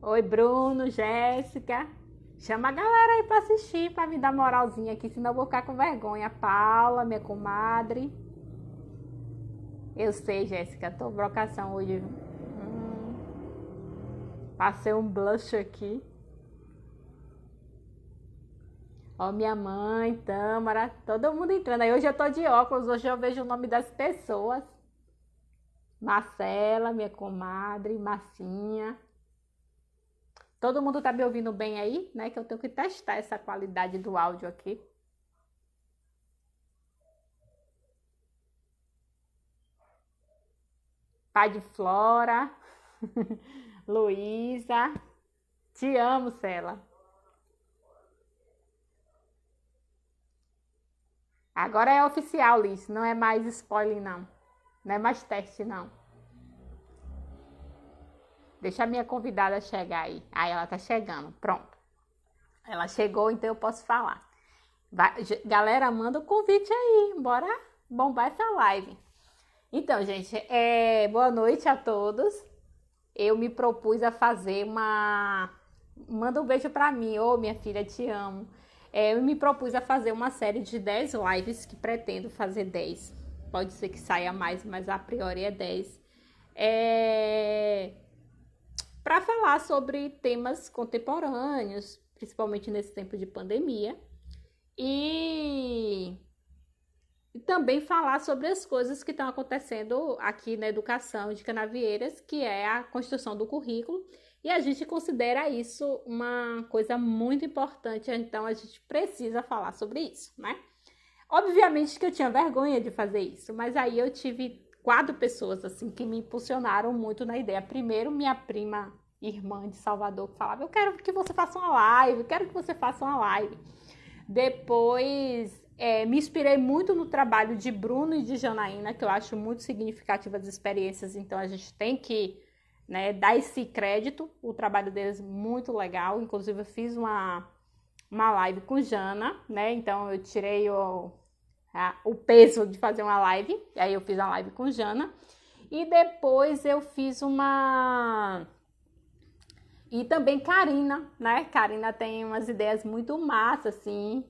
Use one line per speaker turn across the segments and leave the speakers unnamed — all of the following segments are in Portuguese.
Oi, Bruno, Jéssica. Chama a galera aí pra assistir, pra me dar moralzinha aqui, senão eu vou ficar com vergonha. Paula, minha comadre. Eu sei, Jéssica, tô brocação hoje. Passei um blush aqui. Ó, minha mãe, Tâmara, todo mundo entrando. Aí hoje eu tô de óculos, hoje eu vejo o nome das pessoas. Marcela, minha comadre, Marcinha. Todo mundo tá me ouvindo bem aí, né? Que eu tenho que testar essa qualidade do áudio aqui. Pai de Flora, Luísa. Te amo, Cela. Agora é oficial, Liz. Não é mais spoiler, não. Não é mais teste, não. Deixa a minha convidada chegar aí. Aí ela tá chegando. Pronto. Ela chegou, então eu posso falar. Galera, manda o convite aí. Bora bombar essa live. Então, gente, boa noite a todos. Eu me propus a fazer uma. Manda um beijo pra mim. Ô, minha filha, te amo. Eu me propus a fazer uma série de 10 lives, que pretendo fazer 10. Pode ser que saia mais, mas a priori é 10. Para falar sobre temas contemporâneos, principalmente nesse tempo de pandemia. E também falar sobre as coisas que estão acontecendo aqui na educação de Canavieiras, que é a construção do currículo, e a gente considera isso uma coisa muito importante, então a gente precisa falar sobre isso, né? Obviamente que eu tinha vergonha de fazer isso, mas aí eu tive 4 pessoas assim que me impulsionaram muito na ideia. Primeiro, minha prima irmã de Salvador, que falava: eu quero que você faça uma live, quero que você faça uma live. Depois, me inspirei muito no trabalho de Bruno e de Janaína, que eu acho muito significativa as experiências, então a gente tem que, né, dar esse crédito. O trabalho deles é muito legal. Inclusive, eu fiz uma live com Jana, né? Então eu tirei o peso de fazer uma live. Aí eu fiz a live com Jana. E depois eu fiz uma. E também Karina, né? Karina tem umas ideias muito massas, assim.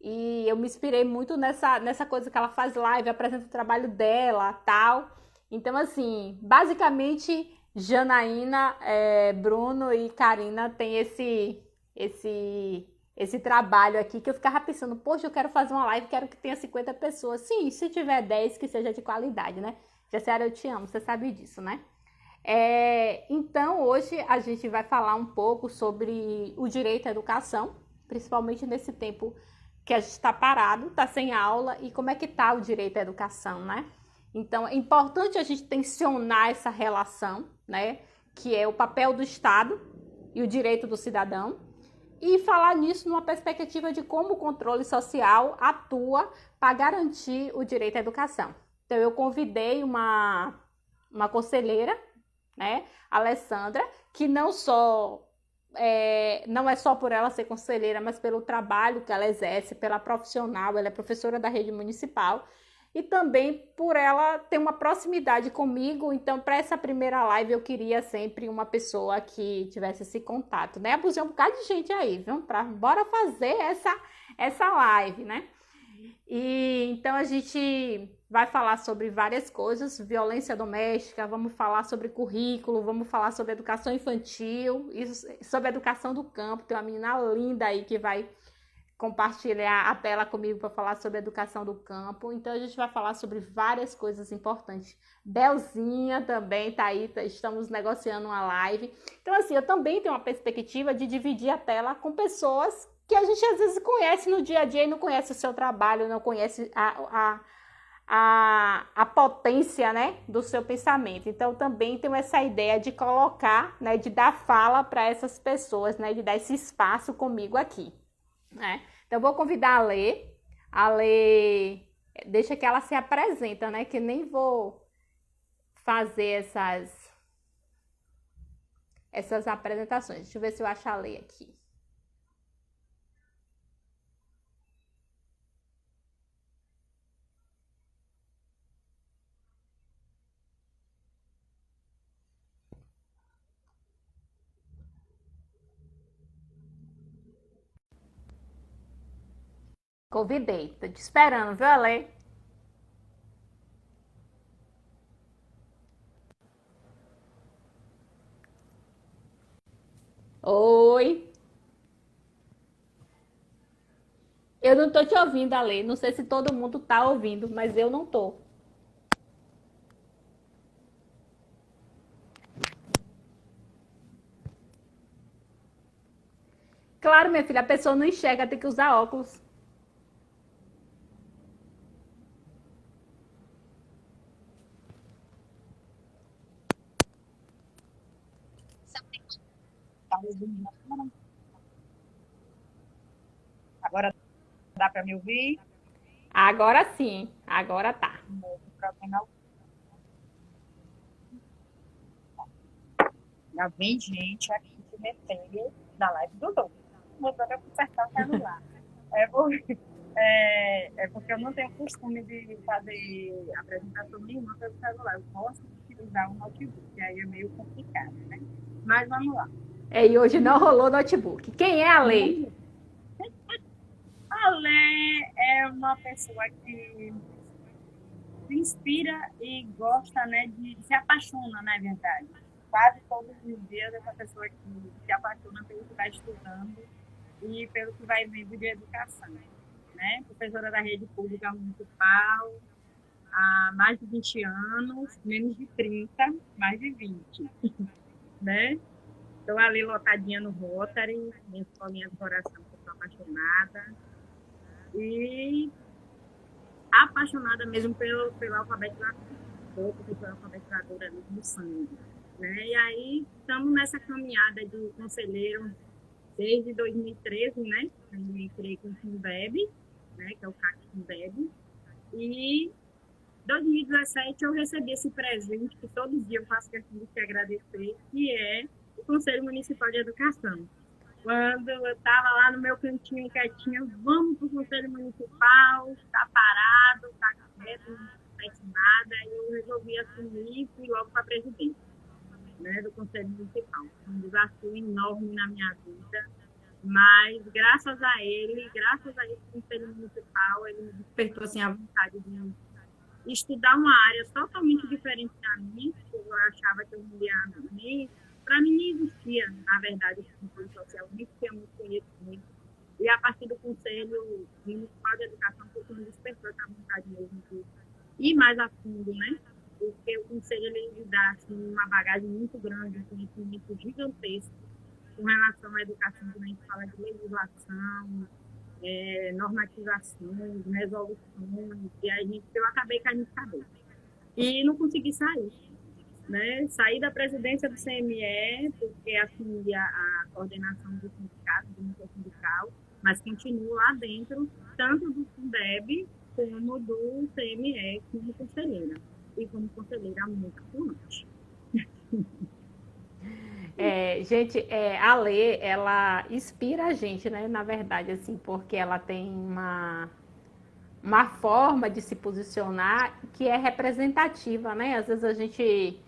E eu me inspirei muito nessa coisa que ela faz live, apresenta o trabalho dela, tal. Então, assim, basicamente, Janaína, Bruno e Karina têm esse trabalho aqui, que eu ficava pensando: poxa, eu quero fazer uma live, quero que tenha 50 pessoas. Sim, se tiver 10, que seja de qualidade, né? Jaciara, eu te amo, você sabe disso, né? Então, hoje a gente vai falar um pouco sobre o direito à educação, principalmente nesse tempo que a gente está parado, está sem aula, e como é que está o direito à educação, né? Então, é importante a gente tensionar essa relação, né? Que é o papel do Estado e o direito do cidadão, e falar nisso numa perspectiva de como o controle social atua para garantir o direito à educação. Então, eu convidei uma conselheira, né, Alessandra, que não é só por ela ser conselheira, mas pelo trabalho que ela exerce, pela profissional. Ela é professora da rede municipal, e também por ela ter uma proximidade comigo. Então, para essa primeira live, eu queria sempre uma pessoa que tivesse esse contato, né? Abusei um bocado de gente aí, viu? Bora fazer essa live, né? E então a gente vai falar sobre várias coisas: violência doméstica, vamos falar sobre currículo, vamos falar sobre educação infantil, sobre educação do campo. Tem uma menina linda aí que vai compartilhar a tela comigo para falar sobre educação do campo. Então a gente vai falar sobre várias coisas importantes. Belzinha também tá aí, estamos negociando uma live. Então, assim, eu também tenho uma perspectiva de dividir a tela com pessoas que a gente às vezes conhece no dia a dia e não conhece o seu trabalho, não conhece a potência, né, do seu pensamento. Então, também tenho essa ideia de colocar, né, de dar fala para essas pessoas, né, de dar esse espaço comigo aqui, né? Então, eu vou convidar a Lê. A Lê, deixa que ela se apresenta, né, que nem vou fazer essas apresentações. Deixa eu ver se eu acho a Lê aqui. Convidei. Tô te esperando, viu, Ale? Oi. Eu não tô te ouvindo, Ale. Não sei se todo mundo tá ouvindo, mas eu não tô. Claro, minha filha, a pessoa não enxerga, tem que usar óculos.
Tá me ouvindo? Agora dá para me ouvir?
Agora sim, agora tá.
Não tem problema. Já vem gente aqui se meter na live do Dom. Mandando eu consertar o celular. É porque, porque eu não tenho costume de fazer apresentação nenhuma pelo celular. Eu posso utilizar um notebook, aí é meio complicado, né? Mas vamos lá.
É, e hoje não rolou notebook. Quem é a Lei?
A Lê é uma pessoa que se inspira e gosta, né, de se apaixona, na verdade. Quase todos os dias essa pessoa que se apaixona pelo que está estudando e pelo que vai vendo de educação, né? Professora da rede pública municipal há mais de 20 anos, menos de 30, mais de 20, né? Estou ali lotadinha no Rotary, minha escolinha do coração, que eu sou apaixonada. E apaixonada mesmo pelo alfabetização, sou professora alfabetizadora ali do sangue. Né? E aí estamos nessa caminhada de conselheiro desde 2013, né? Eu entrei com o Fundeb, né? Que é o CAC Fundeb. E em 2017 eu recebi esse presente que todo dia eu faço questão de te agradecer, que é o Conselho Municipal de Educação. Quando eu estava lá no meu cantinho quietinha, vamos para o Conselho Municipal, está parado, está quieto, não acontece nada, e eu resolvi assumir e fui logo para a presidência, né, do Conselho Municipal. Um desafio enorme na minha vida, mas graças a ele, graças a esse Conselho Municipal, ele me despertou assim, a vontade de estudar uma área totalmente diferente da minha, que eu achava que eu não ia nem. Para mim, não existia, na verdade, o controle social, nem tinha muito conhecimento. E a partir do Conselho Municipal de Educação, que me despertou essa vontade mesmo de ir mais a fundo, né? Porque o Conselho ele dá assim, uma bagagem muito grande, um conhecimento gigantesco com relação à educação, quando a gente fala de legislação, normatizações, resoluções, e a gente, eu acabei caindo de cabeça. E não consegui sair. Né? Saí da presidência do CME, porque assumi a coordenação do sindicato, do núcleo sindical, mas continuo lá dentro, tanto do Fundeb como do CME, como conselheira. E como conselheira muito atuante.
É, gente, a Lê, ela inspira a gente, né? Na verdade, assim, porque ela tem uma forma de se posicionar que é representativa, né? Às vezes a gente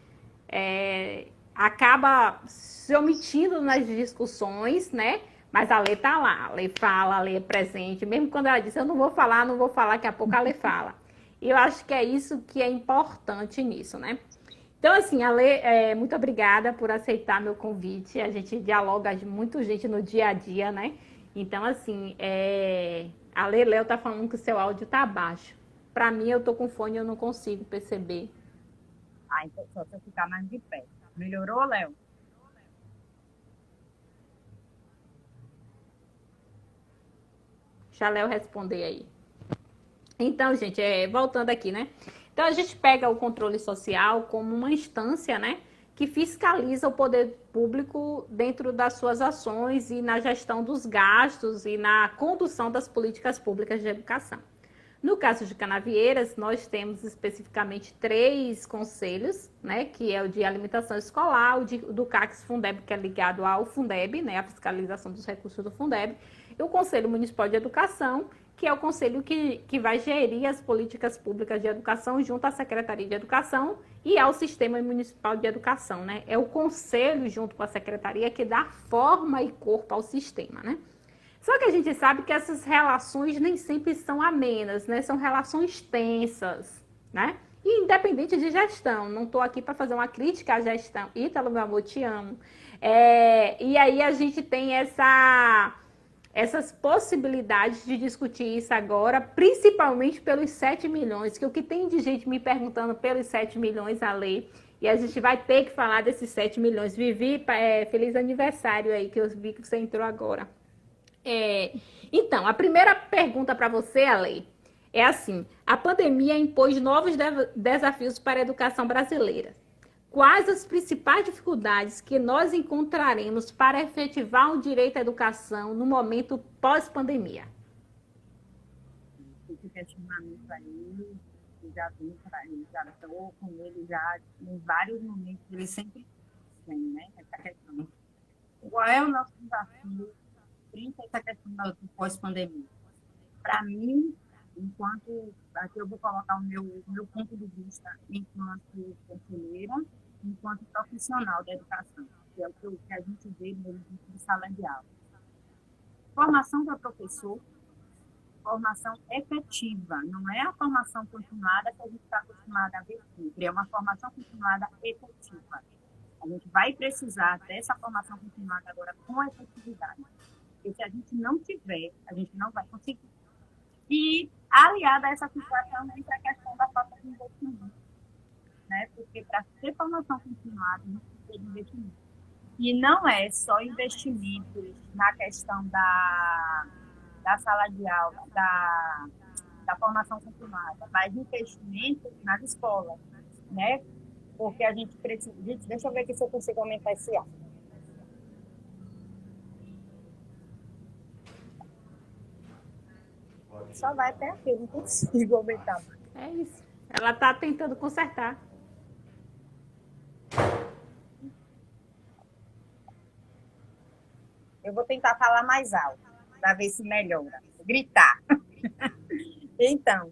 acaba se omitindo nas discussões, né? Mas a Lê tá lá, a Lê fala, a Lê é presente. Mesmo quando ela diz, eu não vou falar, não vou falar, daqui a pouco a Lê fala. E eu acho que é isso que é importante nisso, né? Então, assim, Ale, muito obrigada por aceitar meu convite. A gente dialoga muito gente no dia a dia, né? Então, assim, a Léo tá falando que o seu áudio tá baixo. Para mim, eu tô com fone e eu não consigo perceber.
Ah, então só se eu ficar mais de pé. Melhorou, Léo?
Deixa a Léo responder aí. Então, gente, voltando aqui, né? Então, a gente pega o controle social como uma instância, né? Que fiscaliza o poder público dentro das suas ações e na gestão dos gastos e na condução das políticas públicas de educação. No caso de Canavieiras, nós temos especificamente três conselhos, né, que é o de alimentação escolar, do CACS Fundeb, que é ligado ao Fundeb, né, a fiscalização dos recursos do Fundeb, e o Conselho Municipal de Educação, que é o conselho que vai gerir as políticas públicas de educação junto à Secretaria de Educação e ao Sistema Municipal de Educação, né? É o conselho junto com a secretaria que dá forma e corpo ao sistema, né? Só que a gente sabe que essas relações nem sempre são amenas, né? São relações tensas, né? E independente de gestão, não estou aqui para fazer uma crítica à gestão. Ítalo, meu amor, te amo. E aí a gente tem essas possibilidades de discutir isso agora, principalmente pelos 7 milhões, que o que tem de gente me perguntando pelos 7 milhões a lei, e a gente vai ter que falar desses 7 milhões. Vivi, feliz aniversário aí, que eu vi que você entrou agora. Então, a primeira pergunta para você, Ale, é assim: a pandemia impôs novos desafios para a educação brasileira. Quais as principais dificuldades que nós encontraremos para efetivar o direito à educação no momento pós-pandemia?
Esse questionamento aí, eu já vi para aí, já estou com ele já em vários momentos, ele sempre tem, né? Essa questão. Qual é o nosso desafio frente a essa questão do pós-pandemia? Para mim, enquanto aqui eu vou colocar o meu ponto de vista enquanto conselheira, enquanto profissional da educação, que é o que a gente vê no de sala de aula. Formação para professor, formação efetiva, não é a formação continuada que a gente está acostumada a ver sempre, é uma formação continuada efetiva. A gente vai precisar dessa formação continuada agora com efetividade. Porque se a gente não tiver, a gente não vai conseguir. E, aliada a essa situação, entra a questão da falta de investimento. Né? Porque para ter formação continuada, a gente precisa de investimento. E não é só investimento na questão da sala de aula, da formação continuada, mas investimento nas escolas, né? Porque a gente precisa... Gente, deixa eu ver aqui se eu consigo aumentar esse ar. Só vai até aqui, não consigo aumentar.
É isso. Ela está tentando consertar.
Eu vou tentar falar mais alto, para ver se melhora. Gritar. Então,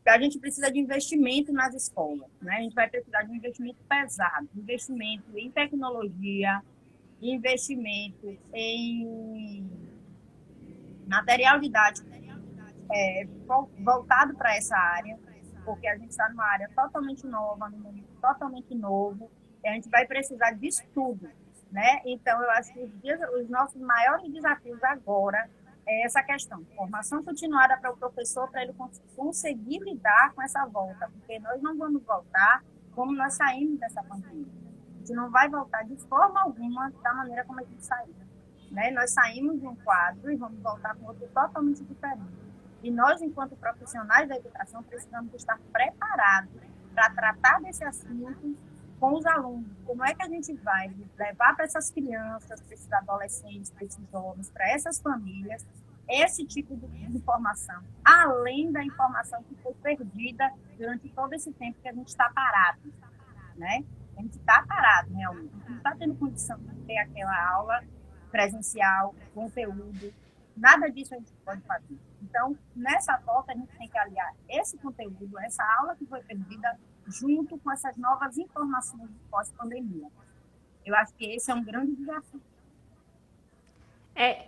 a gente precisa de investimento nas escolas, né? A gente vai precisar de um investimento pesado, investimento em tecnologia, investimento em material didático voltado para essa área, porque a gente está numa área totalmente nova, num momento totalmente novo, e a gente vai precisar de estudo, né? Então, eu acho que os nossos maiores desafios agora é essa questão, formação continuada para o professor, para ele conseguir lidar com essa volta, porque nós não vamos voltar como nós saímos dessa pandemia. A gente não vai voltar de forma alguma da maneira como a gente saiu, né? Nós saímos de um quadro e vamos voltar com outro totalmente diferente. E nós, enquanto profissionais da educação, precisamos estar preparados para tratar desse assunto com os alunos. Como é que a gente vai levar para essas crianças, para esses adolescentes, para esses jovens, para essas famílias, esse tipo de informação, além da informação que foi perdida durante todo esse tempo que a gente está parado, né? A gente está parado, realmente. A gente não está tendo condição de ter aquela aula presencial, conteúdo, nada disso a gente pode fazer. Então, nessa volta, a gente tem que aliar esse conteúdo, essa aula que foi perdida, junto com essas novas informações de pós-pandemia. Eu acho que esse é um grande desafio.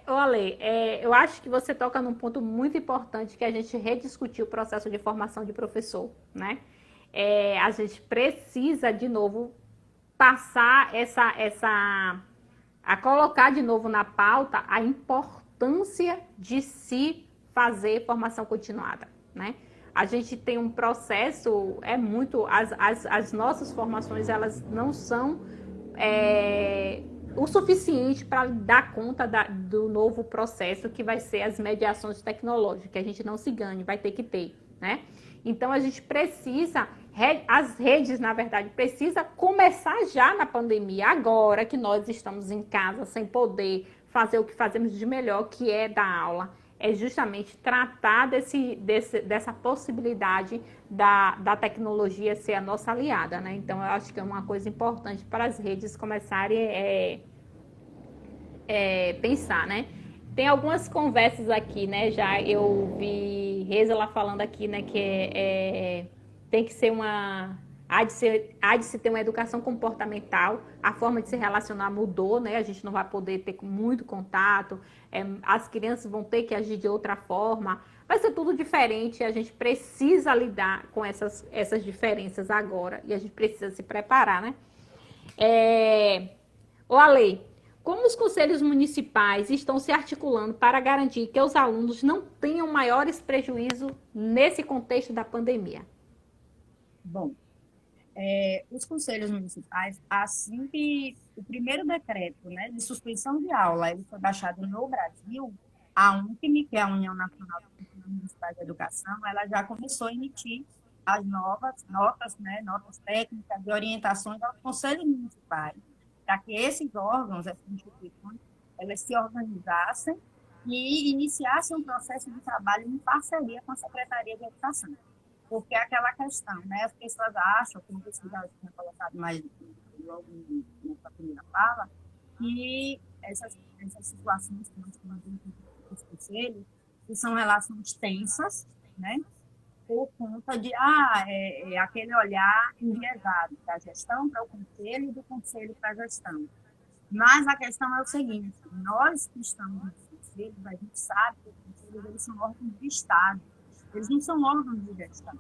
Ale, eu acho que você toca num ponto muito importante, que a gente rediscutir o processo de formação de professor, né? A gente precisa, de novo, passar a colocar de novo na pauta a importância de se fazer formação continuada, né? A gente tem um processo, as nossas formações, elas não são o suficiente para dar conta do novo processo que vai ser as mediações tecnológicas, que a gente não se ganhe, vai ter que ter, né? Então, a gente precisa, as redes, na verdade, precisa começar já na pandemia, agora que nós estamos em casa, sem poder fazer o que fazemos de melhor, que é dar aula, é justamente tratar dessa possibilidade da tecnologia ser a nossa aliada, né? Então, eu acho que é uma coisa importante para as redes começarem pensar, né? Tem algumas conversas aqui, né? Já eu vi Reza lá falando aqui, né? Que tem que ser há de se ter uma educação comportamental, a forma de se relacionar mudou, né? A gente não vai poder ter muito contato, as crianças vão ter que agir de outra forma, vai ser tudo diferente, a gente precisa lidar com essas diferenças agora e a gente precisa se preparar, né? Ô Ale, como os conselhos municipais estão se articulando para garantir que os alunos não tenham maiores prejuízos nesse contexto da pandemia?
Bom, os conselhos municipais, assim que o primeiro decreto, né, de suspensão de aula ele foi baixado no Brasil, a UNCM, que é a União Nacional dos Conselhos Municipais de Educação, ela já começou a emitir as novas notas, né, notas técnicas e orientações aos conselhos municipais, para que esses órgãos, essas instituições, elas se organizassem e iniciassem um processo de trabalho em parceria com a Secretaria de Educação. Porque é aquela questão, né? As pessoas acham, como você já tinha colocado mais logo na primeira fala, que essas situações que nós temos dentro dos conselhos, que são relações tensas, né? Por conta de aquele olhar enviesado da gestão para o conselho e do conselho para a gestão. Mas a questão é o seguinte, nós que estamos nos conselhos, a gente sabe que os conselhos eles são órgãos de Estado, eles não são órgãos de gestão.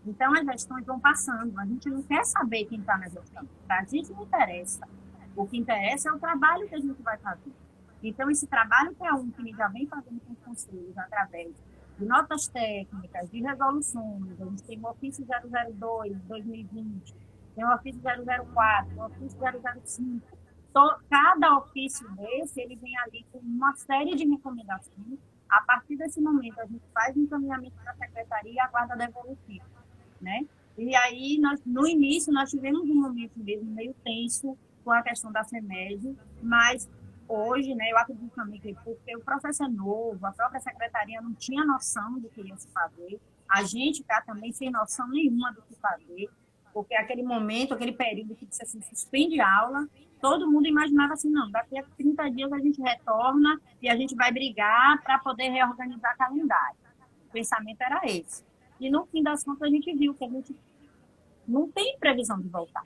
Então, as gestões vão passando, a gente não quer saber quem está na gestão, para a gente não interessa. O que interessa é o trabalho que a gente vai fazer. Então, esse trabalho que a UNCM já vem fazendo com os conselhos, através de notas técnicas, de resoluções, a gente tem o ofício 002 de 2020, tem o ofício 004, o ofício 005. Cada ofício desse, ele vem ali com uma série de recomendações. A partir desse momento, a gente faz um encaminhamento para a secretaria e aguarda a devolutiva, né? E aí, no início, nós tivemos um momento mesmo meio tenso com a questão da CEMED, mas hoje, né, eu acredito também que porque o processo é novo, a própria secretaria não tinha noção do que ia se fazer, a gente cá também sem noção nenhuma do que fazer, porque aquele momento, aquele período que disse assim, suspende a aula, todo mundo imaginava assim, não, daqui a 30 dias a gente retorna e a gente vai brigar para poder reorganizar o calendário. O pensamento era esse. E no fim das contas a gente viu que a gente não tem previsão de voltar.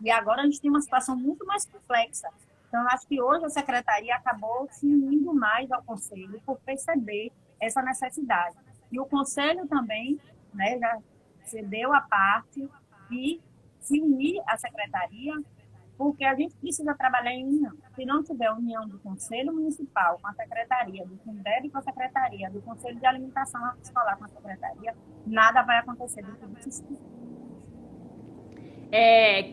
E agora a gente tem uma situação muito mais complexa. Então, eu acho que hoje a secretaria acabou se unindo mais ao conselho por perceber essa necessidade. E o conselho também, né, já cedeu a parte e se unir à secretaria, porque a gente precisa trabalhar em união. Se não tiver união do Conselho Municipal com a Secretaria, do Fundeb com a Secretaria, do Conselho de Alimentação Escolar com a Secretaria, nada vai acontecer dentro do sistema.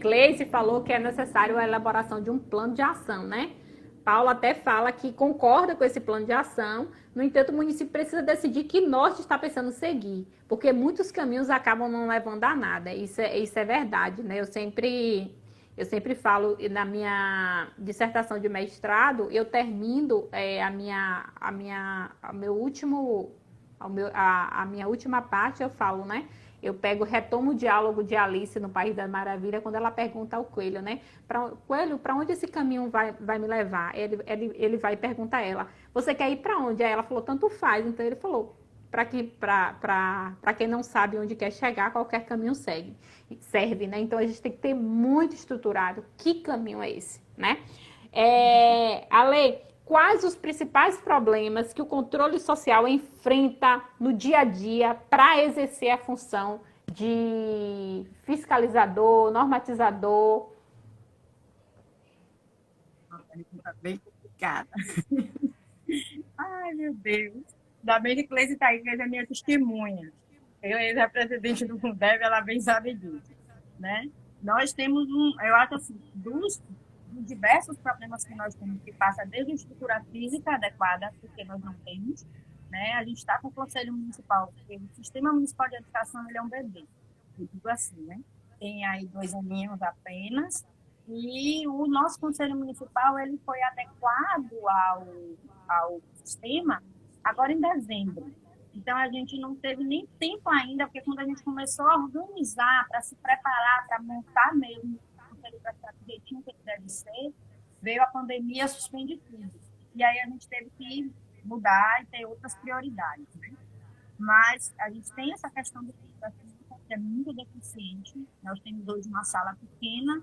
Cleice falou que é necessário a elaboração de um plano de ação, né? Paula até fala que concorda com esse plano de ação, no entanto, o município precisa decidir que norte está pensando seguir, porque muitos caminhos acabam não levando a nada, isso é verdade, né? Eu sempre falo, na minha dissertação de mestrado, eu termino a minha última parte, eu falo, né? Eu retomo o diálogo de Alice no País da Maravilha, quando ela pergunta ao Coelho, né? Coelho, para onde esse caminho vai me levar? Ele vai perguntar a ela, você quer ir para onde? Aí ela falou, tanto faz. Então ele falou, para quem não sabe onde quer chegar, qualquer caminho serve, né? Então a gente tem que ter muito estruturado que caminho é esse, né? Ale, quais os principais problemas que o controle social enfrenta no dia a dia para exercer a função de fiscalizador, normatizador?
Uma pergunta bem complicada. Ai, meu Deus. Ainda bem que Cleice está aí, que é minha testemunha. Eu, ex-presidente do Fundeb, ela bem sabe disso, né? Nós temos eu acho assim, dos diversos problemas que nós temos, que passa desde a estrutura física adequada, porque nós não temos, né? A gente está com o Conselho Municipal, porque o Sistema Municipal de Educação ele é um bebê, eu digo assim, né? Tem aí 2 aninhos apenas, e o nosso Conselho Municipal ele foi adequado ao sistema agora em dezembro. Então, a gente não teve nem tempo ainda, porque quando a gente começou a organizar, para se preparar, para montar mesmo o conselho para ficar do jeitinho que deve ser, veio a pandemia, suspende tudo. E aí a gente teve que mudar e ter outras prioridades, né? mas a gente tem essa questão do que é muito deficiente. Nós temos hoje uma sala pequena,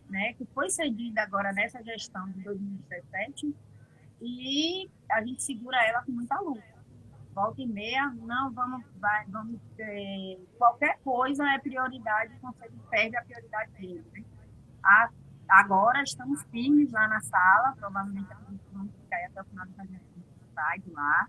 né, que foi cedida agora nessa gestão de 2017, e a gente segura ela com muita luta. Volta e meia, não, vamos qualquer coisa é prioridade, o conselho perde a prioridade dele. Né? Agora estamos firmes lá na sala, provavelmente vamos ficar aí até o final da gente sai de lá.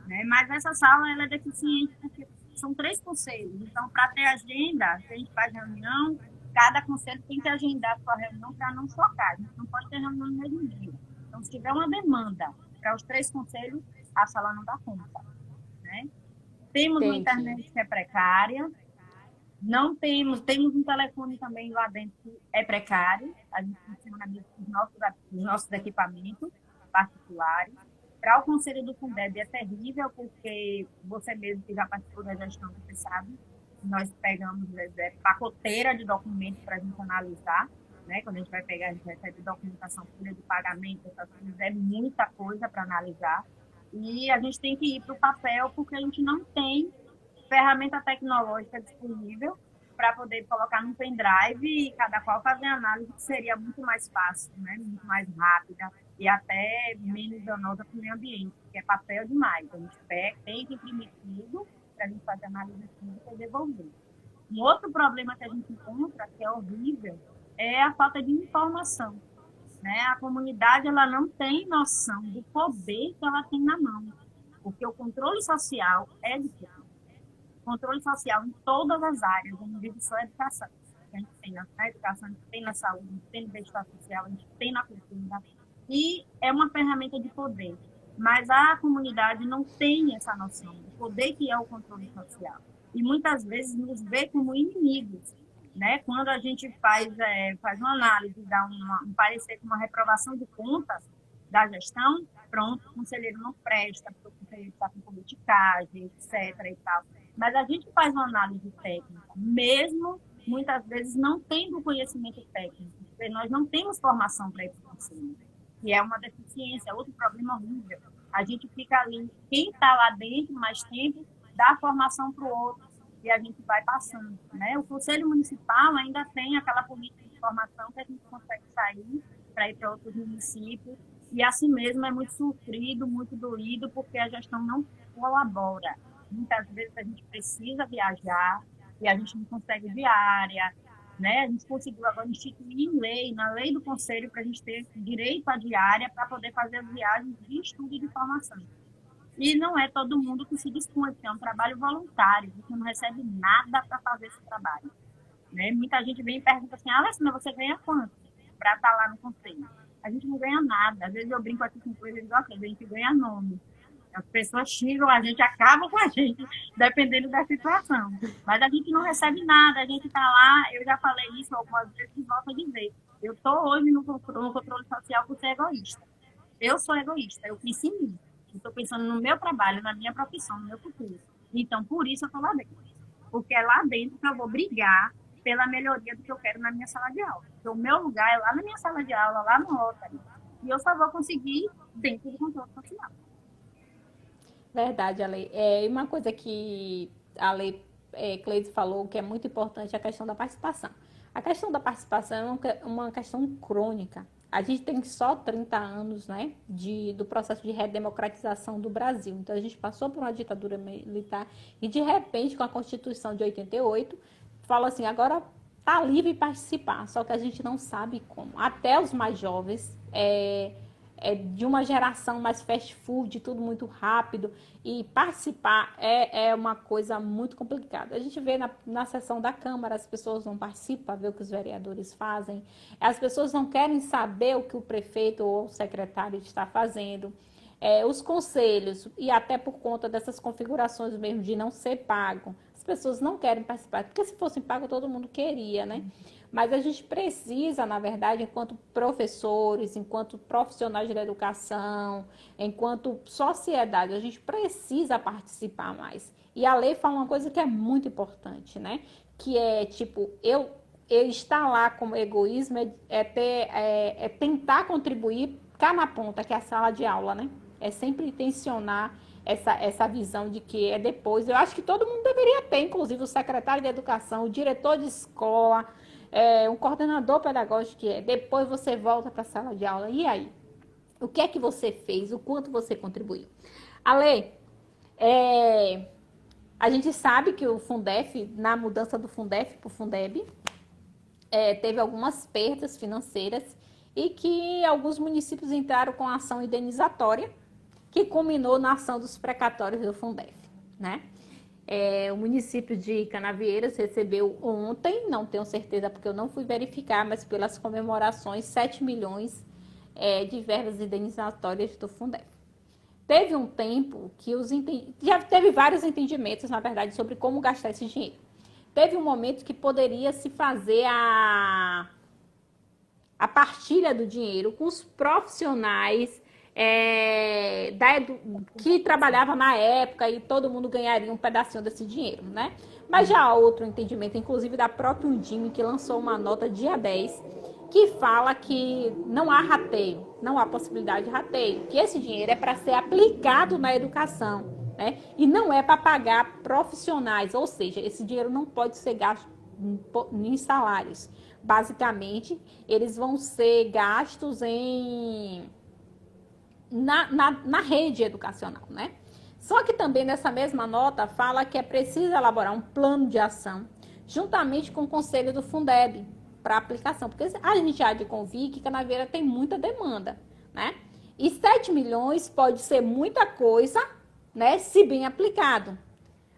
Né? Mas essa sala ela é deficiente porque são 3 conselhos. Então, para ter agenda, se a gente faz reunião, cada conselho tem que agendar a sua reunião para não chocar. A gente não pode ter reunião no mesmo dia. Então, se tiver uma demanda para os 3 conselhos, a sala não dá conta. Né? Temos uma
Entendi.
internet que é precária, não temos um telefone também lá dentro que é precário, a gente funciona os nossos equipamentos particulares. Para o Conselho do Fundeb é terrível, porque você mesmo que já participou da gestão, você sabe, nós pegamos pacoteira de documentos para a gente analisar, né? Quando a gente vai pegar, a gente recebe documentação, folha de pagamento, essas coisas, é muita coisa para analisar. E a gente tem que ir para o papel, porque a gente não tem ferramenta tecnológica disponível para poder colocar num pendrive e cada qual fazer análise, que seria muito mais fácil, né? Muito mais rápida e até menos danosa para o meio ambiente, porque é papel demais. A gente tem que imprimir tudo para a gente fazer análise física e devolver. Um outro problema que a gente encontra, que é horrível, é a falta de informação. Né? A comunidade ela não tem noção do poder que ela tem na mão, porque o controle social é difícil. Controle social em todas as áreas, eu não digo só a educação. A gente tem na educação, a gente tem na saúde, a gente tem no bem-estar social, a gente tem na cultura, e é uma ferramenta de poder. Mas a comunidade não tem essa noção do poder que é o controle social. E muitas vezes nos vê como inimigos. Né? Quando a gente faz uma análise, dá um parecer com uma reprovação de contas da gestão, pronto, o conselheiro não presta, porque o conselheiro está com politicagem, etc. e tal. Mas a gente faz uma análise técnica, mesmo muitas vezes não tendo conhecimento técnico, porque nós não temos formação para esse conselho, que é uma deficiência, outro problema horrível. A gente fica ali, quem está lá dentro mais tempo, dá formação para o outro, e a gente vai passando. Né? O Conselho Municipal ainda tem aquela política de formação que a gente consegue sair para ir para outros municípios, e assim mesmo é muito sofrido, muito doído, porque a gestão não colabora. Muitas vezes a gente precisa viajar e a gente não consegue diária. Né? A gente conseguiu agora instituir em lei, na lei do Conselho, para a gente ter direito à diária para poder fazer as viagens de estudo e de formação. E não é todo mundo que se dispõe, porque é um trabalho voluntário, você não recebe nada para fazer esse trabalho. Né? Muita gente vem e pergunta assim, Alessandra, você ganha quanto para estar lá no conselho? A gente não ganha nada. Às vezes eu brinco aqui com coisas e digo, ok, a gente ganha nome. As pessoas xingam, a gente acaba com a gente, dependendo da situação. Mas a gente não recebe nada, a gente está lá, eu já falei isso algumas vezes e volto a dizer. Eu estou hoje no controle social por ser egoísta. Eu sou egoísta, eu penso em mim. Eu estou pensando no meu trabalho, na minha profissão, no meu futuro. Então, por isso eu estou lá dentro. Porque é lá dentro que eu vou brigar pela melhoria do que eu quero na minha sala de aula. Porque o meu lugar é lá na minha sala de aula, lá no Rotary. E eu só vou conseguir dentro do controle social.
Verdade, Ale. E uma coisa que a Lei Cleide falou que é muito importante é a questão da participação. A questão da participação é uma questão crônica. A gente tem só 30 anos, né, do processo de redemocratização do Brasil. Então, a gente passou por uma ditadura militar e, de repente, com a Constituição de 88, fala assim, agora tá livre participar, só que a gente não sabe como. Até os mais jovens, de uma geração mais fast food, tudo muito rápido, e participar é uma coisa muito complicada. A gente vê na sessão da Câmara, as pessoas não participam para ver o que os vereadores fazem, as pessoas não querem saber o que o prefeito ou o secretário está fazendo. Os conselhos, e até por conta dessas configurações mesmo de não ser pago, as pessoas não querem participar, porque se fosse pago todo mundo queria, né? Mas a gente precisa, na verdade, enquanto professores, enquanto profissionais da educação, enquanto sociedade, a gente precisa participar mais. E a lei fala uma coisa que é muito importante, né? Que é, tipo, eu estar lá como egoísmo tentar contribuir cá na ponta, que é a sala de aula, né? É sempre intencionar essa visão de que é depois. Eu acho que todo mundo deveria ter, inclusive o secretário de educação, o diretor de escola, um coordenador pedagógico, que é depois você volta para a sala de aula. E aí? O que é que você fez? O quanto você contribuiu? Ale, é, a gente sabe que o Fundef, na mudança do Fundef para o Fundeb, teve algumas perdas financeiras e que alguns municípios entraram com ação indenizatória, que culminou na ação dos precatórios do Fundef, né? O município de Canavieiras recebeu ontem, não tenho certeza porque eu não fui verificar, mas pelas comemorações, 7 milhões de verbas indenizatórias do Fundef. Teve um tempo que já teve vários entendimentos, na verdade, sobre como gastar esse dinheiro. Teve um momento que poderia se fazer a partilha do dinheiro com os profissionais que trabalhavam na época e todo mundo ganharia um pedacinho desse dinheiro, né? Mas já há outro entendimento, inclusive da própria Undime, que lançou uma nota dia 10, que fala que não há rateio, não há possibilidade de rateio, que esse dinheiro é para ser aplicado na educação, né? E não é para pagar profissionais, ou seja, esse dinheiro não pode ser gasto em salários. Basicamente, eles vão ser gastos na rede educacional, né? Só que também nessa mesma nota fala que é preciso elaborar um plano de ação juntamente com o conselho do Fundeb para aplicação, porque a gente há de convir que Canavieira tem muita demanda, né? E 7 milhões pode ser muita coisa, né, se bem aplicado,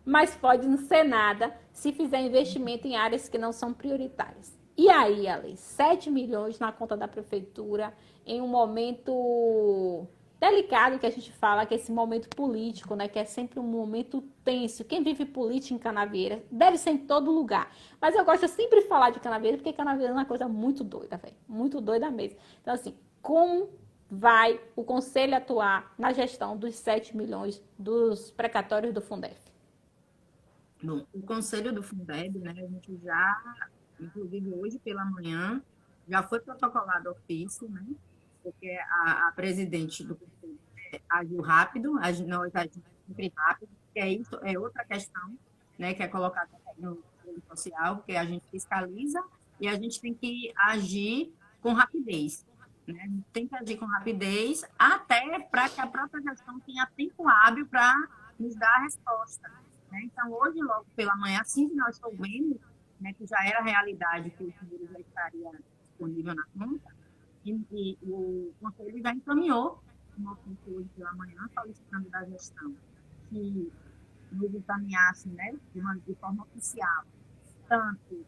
mas pode não ser nada se fizer investimento em áreas que não são prioritárias. E aí, Ale, 7 milhões na conta da prefeitura em um momento delicado que a gente fala, que é esse momento político, né? Que é sempre um momento tenso. Quem vive política em Canavieira deve ser em todo lugar. Mas eu gosto sempre de falar de Canavieira, porque Canavieira é uma coisa muito doida, velho. Muito doida mesmo. Então, assim, como vai o Conselho atuar na gestão dos 7 milhões dos precatórios do Fundef?
Bom, o Conselho do Fundeb, né, a gente já, inclusive hoje pela manhã, já foi protocolado ofício, né, porque a presidente do Conselho agiu rápido, nós agimos sempre rápido, que é isso, é outra questão, né, que é colocada no Conselho Social, porque a gente fiscaliza e a gente tem que agir com rapidez, né, a gente tem que agir com rapidez até para que a própria gestão tenha tempo hábil para nos dar a resposta. Né? Então, hoje, logo pela manhã, assim que nós soubemos, né, que já era realidade, que o dinheiro já estaria disponível na conta, e o Conselho já encaminhou um ofício hoje pela manhã, solicitando da gestão que nos encaminhasse, né, de forma oficial, tanto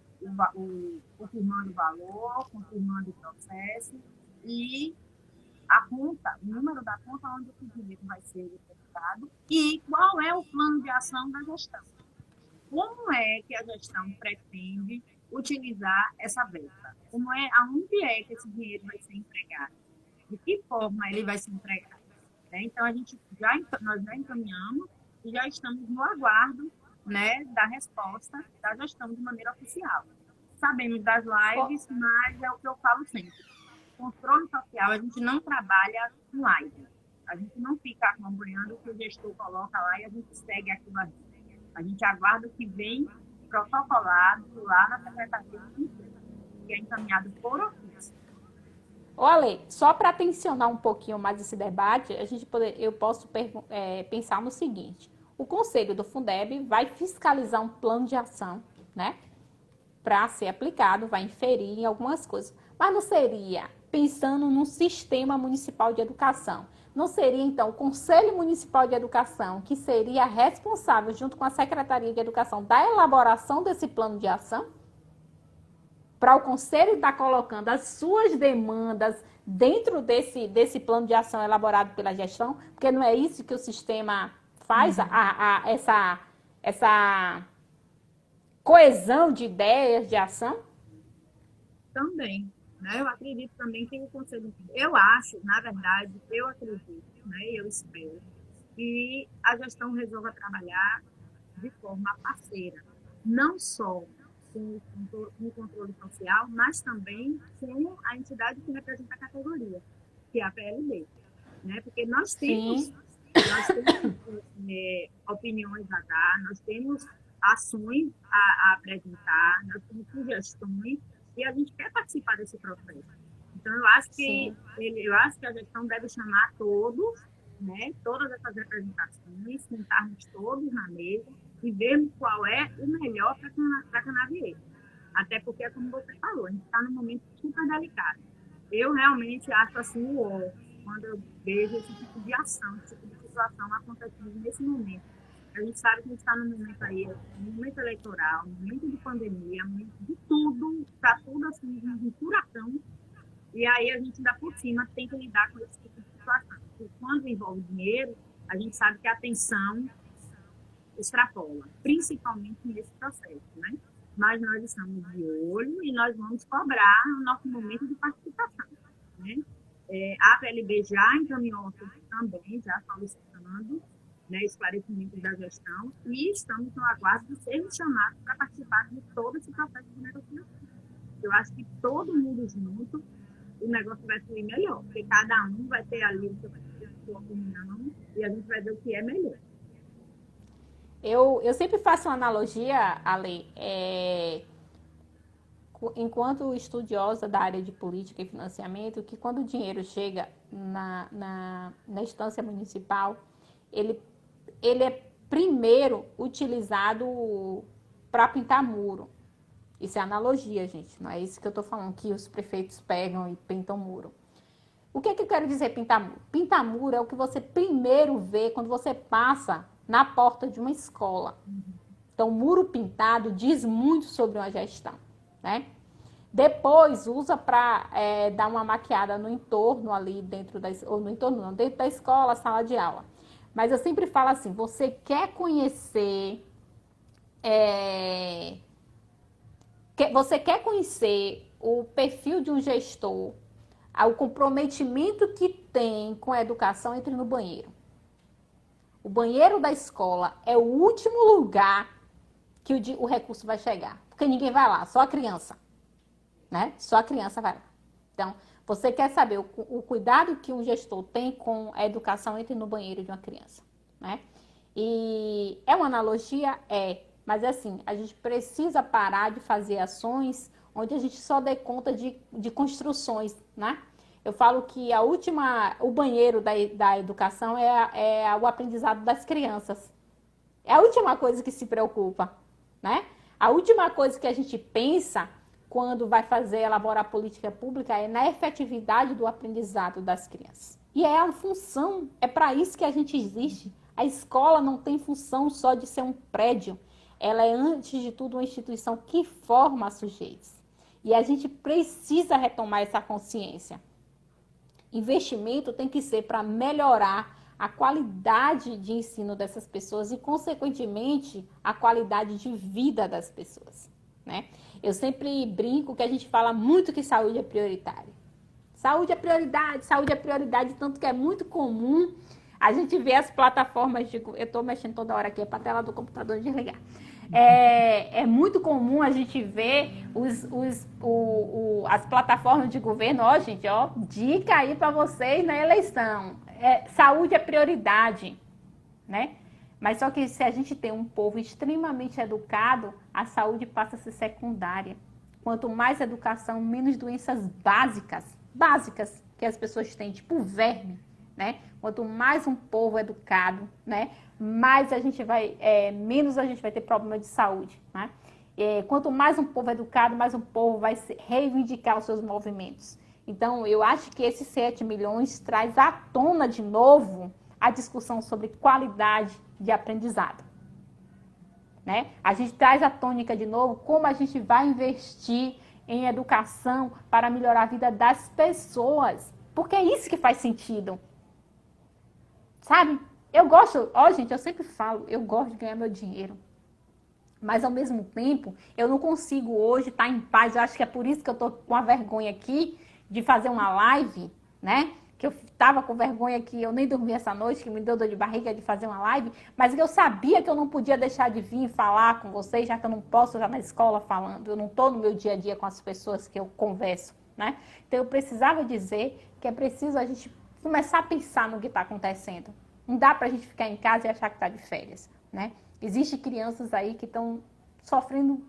confirmando o valor, confirmando o processo e a conta, o número da conta onde o dinheiro vai ser depositado e qual é o plano de ação da gestão. Como é que a gestão pretende utilizar essa verba? Aonde é que esse dinheiro vai ser empregado? De que forma ele vai ser empregado? Então, nós já encaminhamos e já estamos no aguardo, né, da resposta da gestão de maneira oficial. Sabemos das lives, mas é o que eu falo sempre. Controle social, a gente não trabalha em live. A gente não fica acompanhando o que o gestor coloca lá e a gente segue aquilo ali. A gente aguarda o que vem protocolado lá na Secretaria de Cultura, que é encaminhado por ofício.
Ale, só para tensionar um pouquinho mais esse debate, eu posso pensar no seguinte: o Conselho do Fundeb vai fiscalizar um plano de ação, né, para ser aplicado, vai inferir em algumas coisas, mas não seria pensando num sistema municipal de educação. Não seria, então, o Conselho Municipal de Educação que seria responsável, junto com a Secretaria de Educação, da elaboração desse plano de ação? Para o Conselho estar colocando as suas demandas dentro desse plano de ação elaborado pela gestão, porque não é isso que o sistema faz, essa coesão de ideias, de ação?
Também. Né? Eu acredito também que o Conselho... Eu acho, na verdade, eu acredito, né? Eu espero que a gestão resolva trabalhar de forma parceira, não só com o controle social, mas também com a entidade que representa a categoria, que é a PLB. Né? Porque nós temos nós temos opiniões a dar, nós temos ações a apresentar, nós temos sugestões e a gente quer participar desse processo. Então, eu acho que a gestão deve chamar todos, né, todas essas representações, sentarmos todos na mesa e vermos qual é o melhor para Canavieira. Até porque, como você falou, a gente está num momento super delicado. Eu realmente acho assim, quando eu vejo esse tipo de ação, esse tipo de situação acontecendo nesse momento. A gente sabe que a gente está num momento aí, um momento eleitoral, um momento de pandemia, um momento de tudo, está tudo assim, um furacão. E aí a gente ainda por cima tem que lidar com esse tipo de situação. Porque quando envolve dinheiro, a gente sabe que a atenção extrapola, principalmente nesse processo, né? Mas nós estamos de olho e nós vamos cobrar o nosso momento de participação, né? A PLB já encaminhou também, já solicitando, né, esclarecimentos da gestão e estamos no aguardo de sermos chamados para participar de todo esse processo de negociação. Eu acho que todo mundo junto, o negócio vai fluir melhor, porque cada um vai ter ali a sua opinião e a gente vai ver o que é melhor.
Eu sempre faço uma analogia, Ale, enquanto estudiosa da área de política e financiamento, que quando o dinheiro chega na instância municipal, ele é primeiro utilizado para pintar muro. Isso é analogia, gente, não é isso que eu estou falando, que os prefeitos pegam e pintam muro. O que eu quero dizer pintar muro? Pintar muro é o que você primeiro vê quando você passa na porta de uma escola. Então, muro pintado diz muito sobre uma gestão, né? Depois usa para dar uma maquiada no entorno ali dentro dentro da escola, sala de aula. Mas eu sempre falo assim, você quer conhecer o perfil de um gestor, o comprometimento que tem com a educação, entre no banheiro. O banheiro da escola é o último lugar que o recurso vai chegar. Porque ninguém vai lá, só a criança. Né? Só a criança vai lá. Então, você quer saber o cuidado que um gestor tem com a educação, entre no banheiro de uma criança. Né? E é uma analogia? Mas assim, a gente precisa parar de fazer ações onde a gente só dê conta de construções, né? Eu falo que o banheiro da educação é o aprendizado das crianças. É a última coisa que se preocupa, né? A última coisa que a gente pensa quando vai elaborar política pública é na efetividade do aprendizado das crianças. E é a função, é para isso que a gente existe. A escola não tem função só de ser um prédio. Ela é, antes de tudo, uma instituição que forma sujeitos. E a gente precisa retomar essa consciência. Investimento tem que ser para melhorar a qualidade de ensino dessas pessoas e, consequentemente, a qualidade de vida das pessoas, né? Eu sempre brinco que a gente fala muito que saúde é prioritária. Saúde é prioridade, tanto que é muito comum a gente ver as plataformas eu estou mexendo toda hora aqui, é para a tela do computador desligar. É muito comum a gente ver as plataformas de governo, gente, dica aí para vocês na eleição. Saúde é prioridade, né? Mas só que se a gente tem um povo extremamente educado, a saúde passa a ser secundária. Quanto mais educação, menos doenças básicas que as pessoas têm, tipo verme, né? Quanto mais um povo educado, né? Mais a gente menos a gente vai ter problema de saúde, né? Quanto mais um povo educado, mais um povo vai reivindicar os seus movimentos. Então, eu acho que esses 7 milhões traz à tona de novo a discussão sobre qualidade de aprendizado, né? A gente traz à tônica de novo como a gente vai investir em educação para melhorar a vida das pessoas, porque é isso que faz sentido, sabe? Eu gosto, gente, eu sempre falo, eu gosto de ganhar meu dinheiro, mas ao mesmo tempo eu não consigo hoje estar em paz. Eu acho que é por isso que eu tô com a vergonha aqui de fazer uma live, né? Que eu estava com vergonha, que eu nem dormi essa noite, que me deu dor de barriga de fazer uma live, mas que eu sabia que eu não podia deixar de vir falar com vocês, já que eu não posso estar na escola falando, eu não estou no meu dia a dia com as pessoas que eu converso, né? Então eu precisava dizer que é preciso a gente começar a pensar no que está acontecendo, Não dá para a gente ficar em casa e achar que está de férias, né? Existem crianças aí que estão sofrendo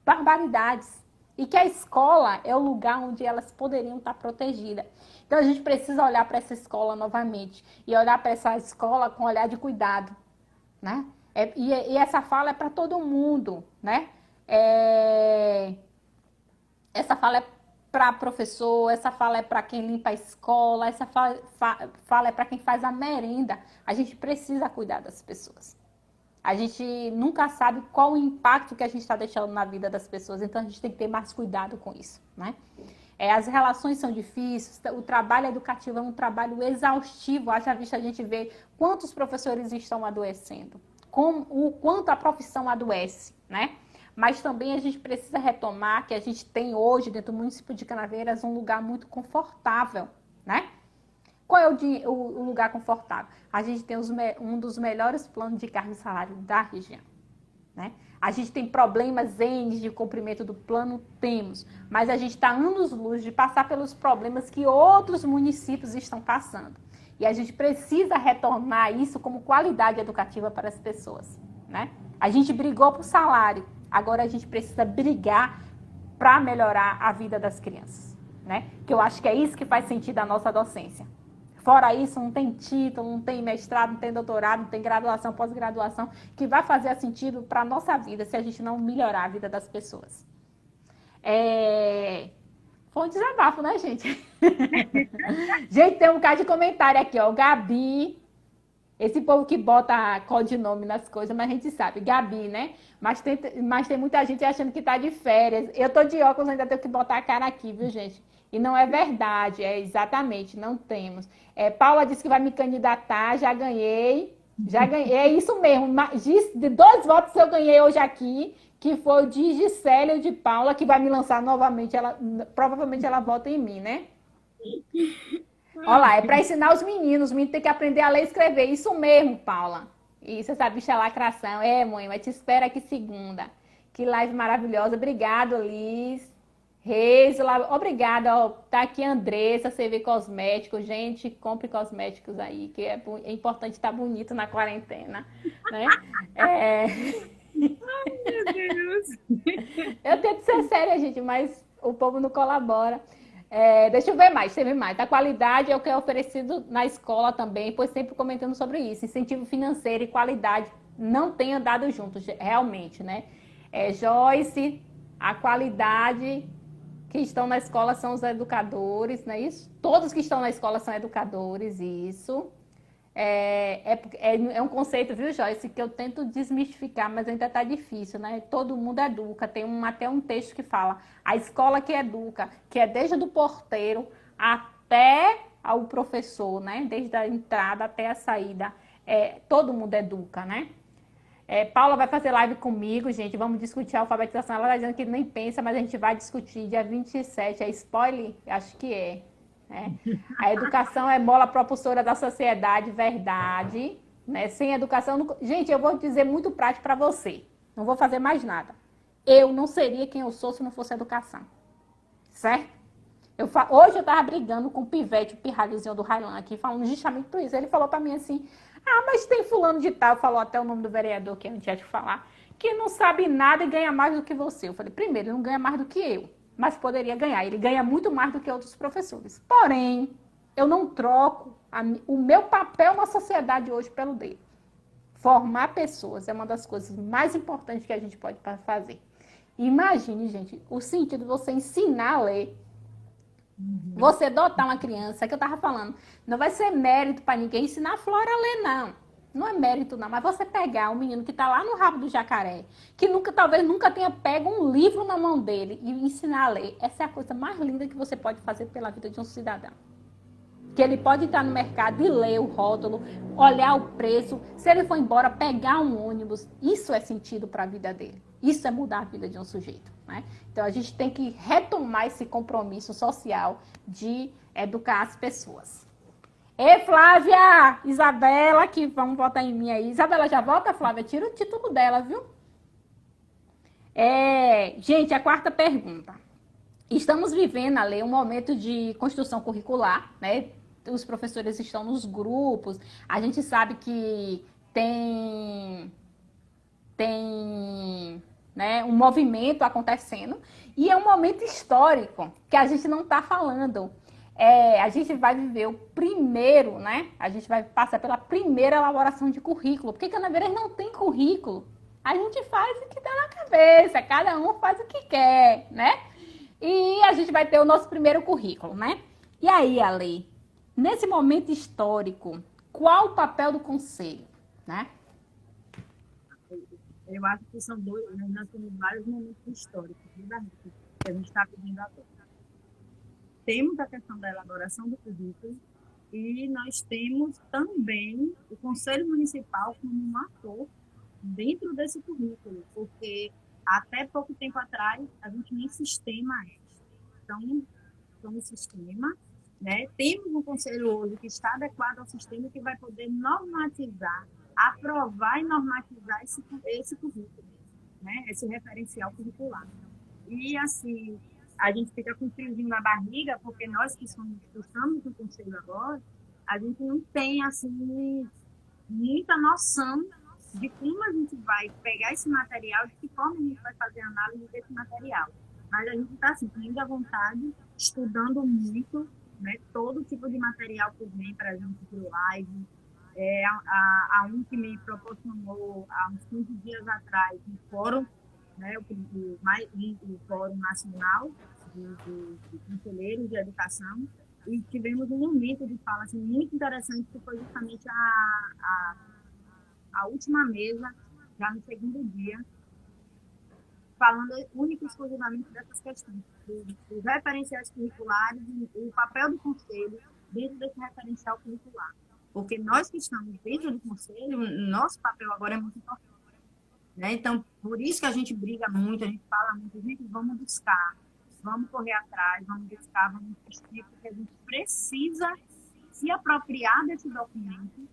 barbaridades e que a escola é o lugar onde elas poderiam estar protegidas. Então, a gente precisa olhar para essa escola novamente e olhar para essa escola com um olhar de cuidado, né? E essa fala é para todo mundo, né? Essa fala é para professor, essa fala é para quem limpa a escola, essa fala é para quem faz a merenda. A gente precisa cuidar das pessoas. A gente nunca sabe qual o impacto que a gente está deixando na vida das pessoas, então a gente tem que ter mais cuidado com isso, né? As relações são difíceis, o trabalho educativo é um trabalho exaustivo, haja vista a gente ver quantos professores estão adoecendo, o quanto a profissão adoece, né? Mas também a gente precisa retomar que a gente tem hoje, dentro do município de Canaveiras, um lugar muito confortável, né? Qual é o lugar confortável? A gente tem um dos melhores planos de cargo e salário da região, né? A gente tem problemas de cumprimento do plano? Temos. Mas a gente está anos-luz de passar pelos problemas que outros municípios estão passando. E a gente precisa retornar isso como qualidade educativa para as pessoas, né? A gente brigou por salário. Agora a gente precisa brigar para melhorar a vida das crianças, né? Que eu acho que é isso que faz sentido a nossa docência. Fora isso, não tem título, não tem mestrado, não tem doutorado, não tem graduação, pós-graduação, que vai fazer sentido para a nossa vida se a gente não melhorar a vida das pessoas. Foi um desabafo, né, gente? Gente, tem um bocado de comentário aqui, ó. Gabi, esse povo que bota codinome nas coisas, mas a gente sabe, Gabi, né? Mas tem muita gente achando que tá de férias. Eu tô de óculos, ainda tenho que botar a cara aqui, viu, gente? E não é verdade, exatamente, não temos. Paula disse que vai me candidatar, já ganhei, é isso mesmo, de 2 votos eu ganhei hoje aqui, que foi o de Gisele e o de Paula, que vai me lançar novamente, provavelmente ela vota em mim, né? Olha lá, é para ensinar os meninos têm que aprender a ler e escrever, isso mesmo, Paula. Isso, essa bicha é lacração, mãe, mas te espero aqui segunda. Que live maravilhosa, obrigado, Liz. Reis, obrigada, ó, tá aqui a Andressa, CV Cosméticos, gente, compre cosméticos aí, que é importante estar bonito na quarentena, né?
Ai, meu Deus!
Eu tento ser séria, gente, mas o povo não colabora. Deixa eu ver mais, teve mais. A qualidade é o que é oferecido na escola também, pois sempre comentando sobre isso. Incentivo financeiro e qualidade não têm andado juntos, realmente, né? Joyce, a qualidade que estão na escola são os educadores, não é isso? Todos que estão na escola são educadores, isso. É um conceito, viu, Joyce, que eu tento desmistificar, mas ainda está difícil, né? Todo mundo educa. Tem até um texto que fala a escola que educa, que é desde o porteiro até o professor, né? Desde a entrada até a saída. Todo mundo educa, né? Paula vai fazer live comigo, gente. Vamos discutir a alfabetização. Ela está dizendo que nem pensa, mas a gente vai discutir dia 27. É spoiler? Acho que é. A educação é mola propulsora da sociedade, verdade. Né? Sem educação... Não... Gente, eu vou dizer muito prático para você. Não vou fazer mais nada. Eu não seria quem eu sou se não fosse educação. Certo? Hoje eu estava brigando com o Pivete, o pirralhozinho do Railan aqui, falando justamente por isso. Ele falou para mim assim... mas tem fulano de tal, falou até o nome do vereador que a gente ia te falar, que não sabe nada e ganha mais do que você. Eu falei, primeiro, ele não ganha mais do que eu, mas poderia ganhar. Ele ganha muito mais do que outros professores. Porém, eu não troco o meu papel na sociedade hoje pelo dele. Formar pessoas é uma das coisas mais importantes que a gente pode fazer. Imagine, gente, o sentido de você ensinar a ler. Você dotar uma criança, que eu tava falando, não vai ser mérito para ninguém ensinar a Flora a ler, não. Não é mérito, não. Mas você pegar um menino que tá lá no rabo do jacaré, que talvez nunca tenha pego um livro na mão dele e ensinar a ler, essa é a coisa mais linda que você pode fazer pela vida de um cidadão. Que ele pode entrar no mercado e ler o rótulo, olhar o preço, se ele for embora, pegar um ônibus, isso é sentido para a vida dele. Isso é mudar a vida de um sujeito, né? Então, a gente tem que retomar esse compromisso social de educar as pessoas. Ei, Flávia! Isabela, que vamos votar em mim aí. Isabela já vota, Flávia? Tira o título dela, viu? Gente, a 4ª pergunta. Estamos vivendo, Ale, um momento de construção curricular, né? os professores estão nos grupos, a gente sabe que tem né, um movimento acontecendo e é um momento histórico que a gente não está falando. A gente vai viver o primeiro, né? A gente vai passar pela primeira elaboração de currículo, porque Canaveiras não tem currículo. A gente faz o que dá na cabeça, cada um faz o que quer, né? E a gente vai ter o nosso primeiro currículo, né? E aí, Ale, nesse momento histórico, qual o papel do conselho, né?
Eu acho que são dois, nós temos vários momentos históricos que a gente está vivendo agora. Temos a questão da elaboração do currículo e nós temos também o Conselho Municipal como um ator dentro desse currículo, porque até pouco tempo atrás a gente nem sistema é. Então, somos sistema, né? Temos um conselho hoje que está adequado ao sistema que vai poder normatizar, aprovar e normatizar esse currículo, né? Esse referencial curricular. E, assim, a gente fica com um friozinho na barriga, porque nós que estamos no conselho agora, a gente não tem, assim, muita noção de como a gente vai pegar esse material, de que forma a gente vai fazer a análise desse material. Mas a gente está, assim, com muita vontade, estudando muito, né, todo tipo de material que vem para a gente para o live. A que me proporcionou, há uns 15 dias atrás, um fórum, né, o Fórum Nacional de Conselheiros de Educação, e tivemos um momento de fala assim, muito interessante, que foi justamente a última mesa, já no segundo dia, falando única e exclusivamente dessas questões, dos referenciais curriculares e o papel do conselho dentro desse referencial curricular. Porque nós que estamos dentro do conselho, nosso papel agora é muito importante. Né? Então, por isso que a gente briga muito, a gente fala muito, gente, vamos buscar, vamos correr atrás, vamos buscar, vamos insistir, porque a gente precisa se apropriar desse documento,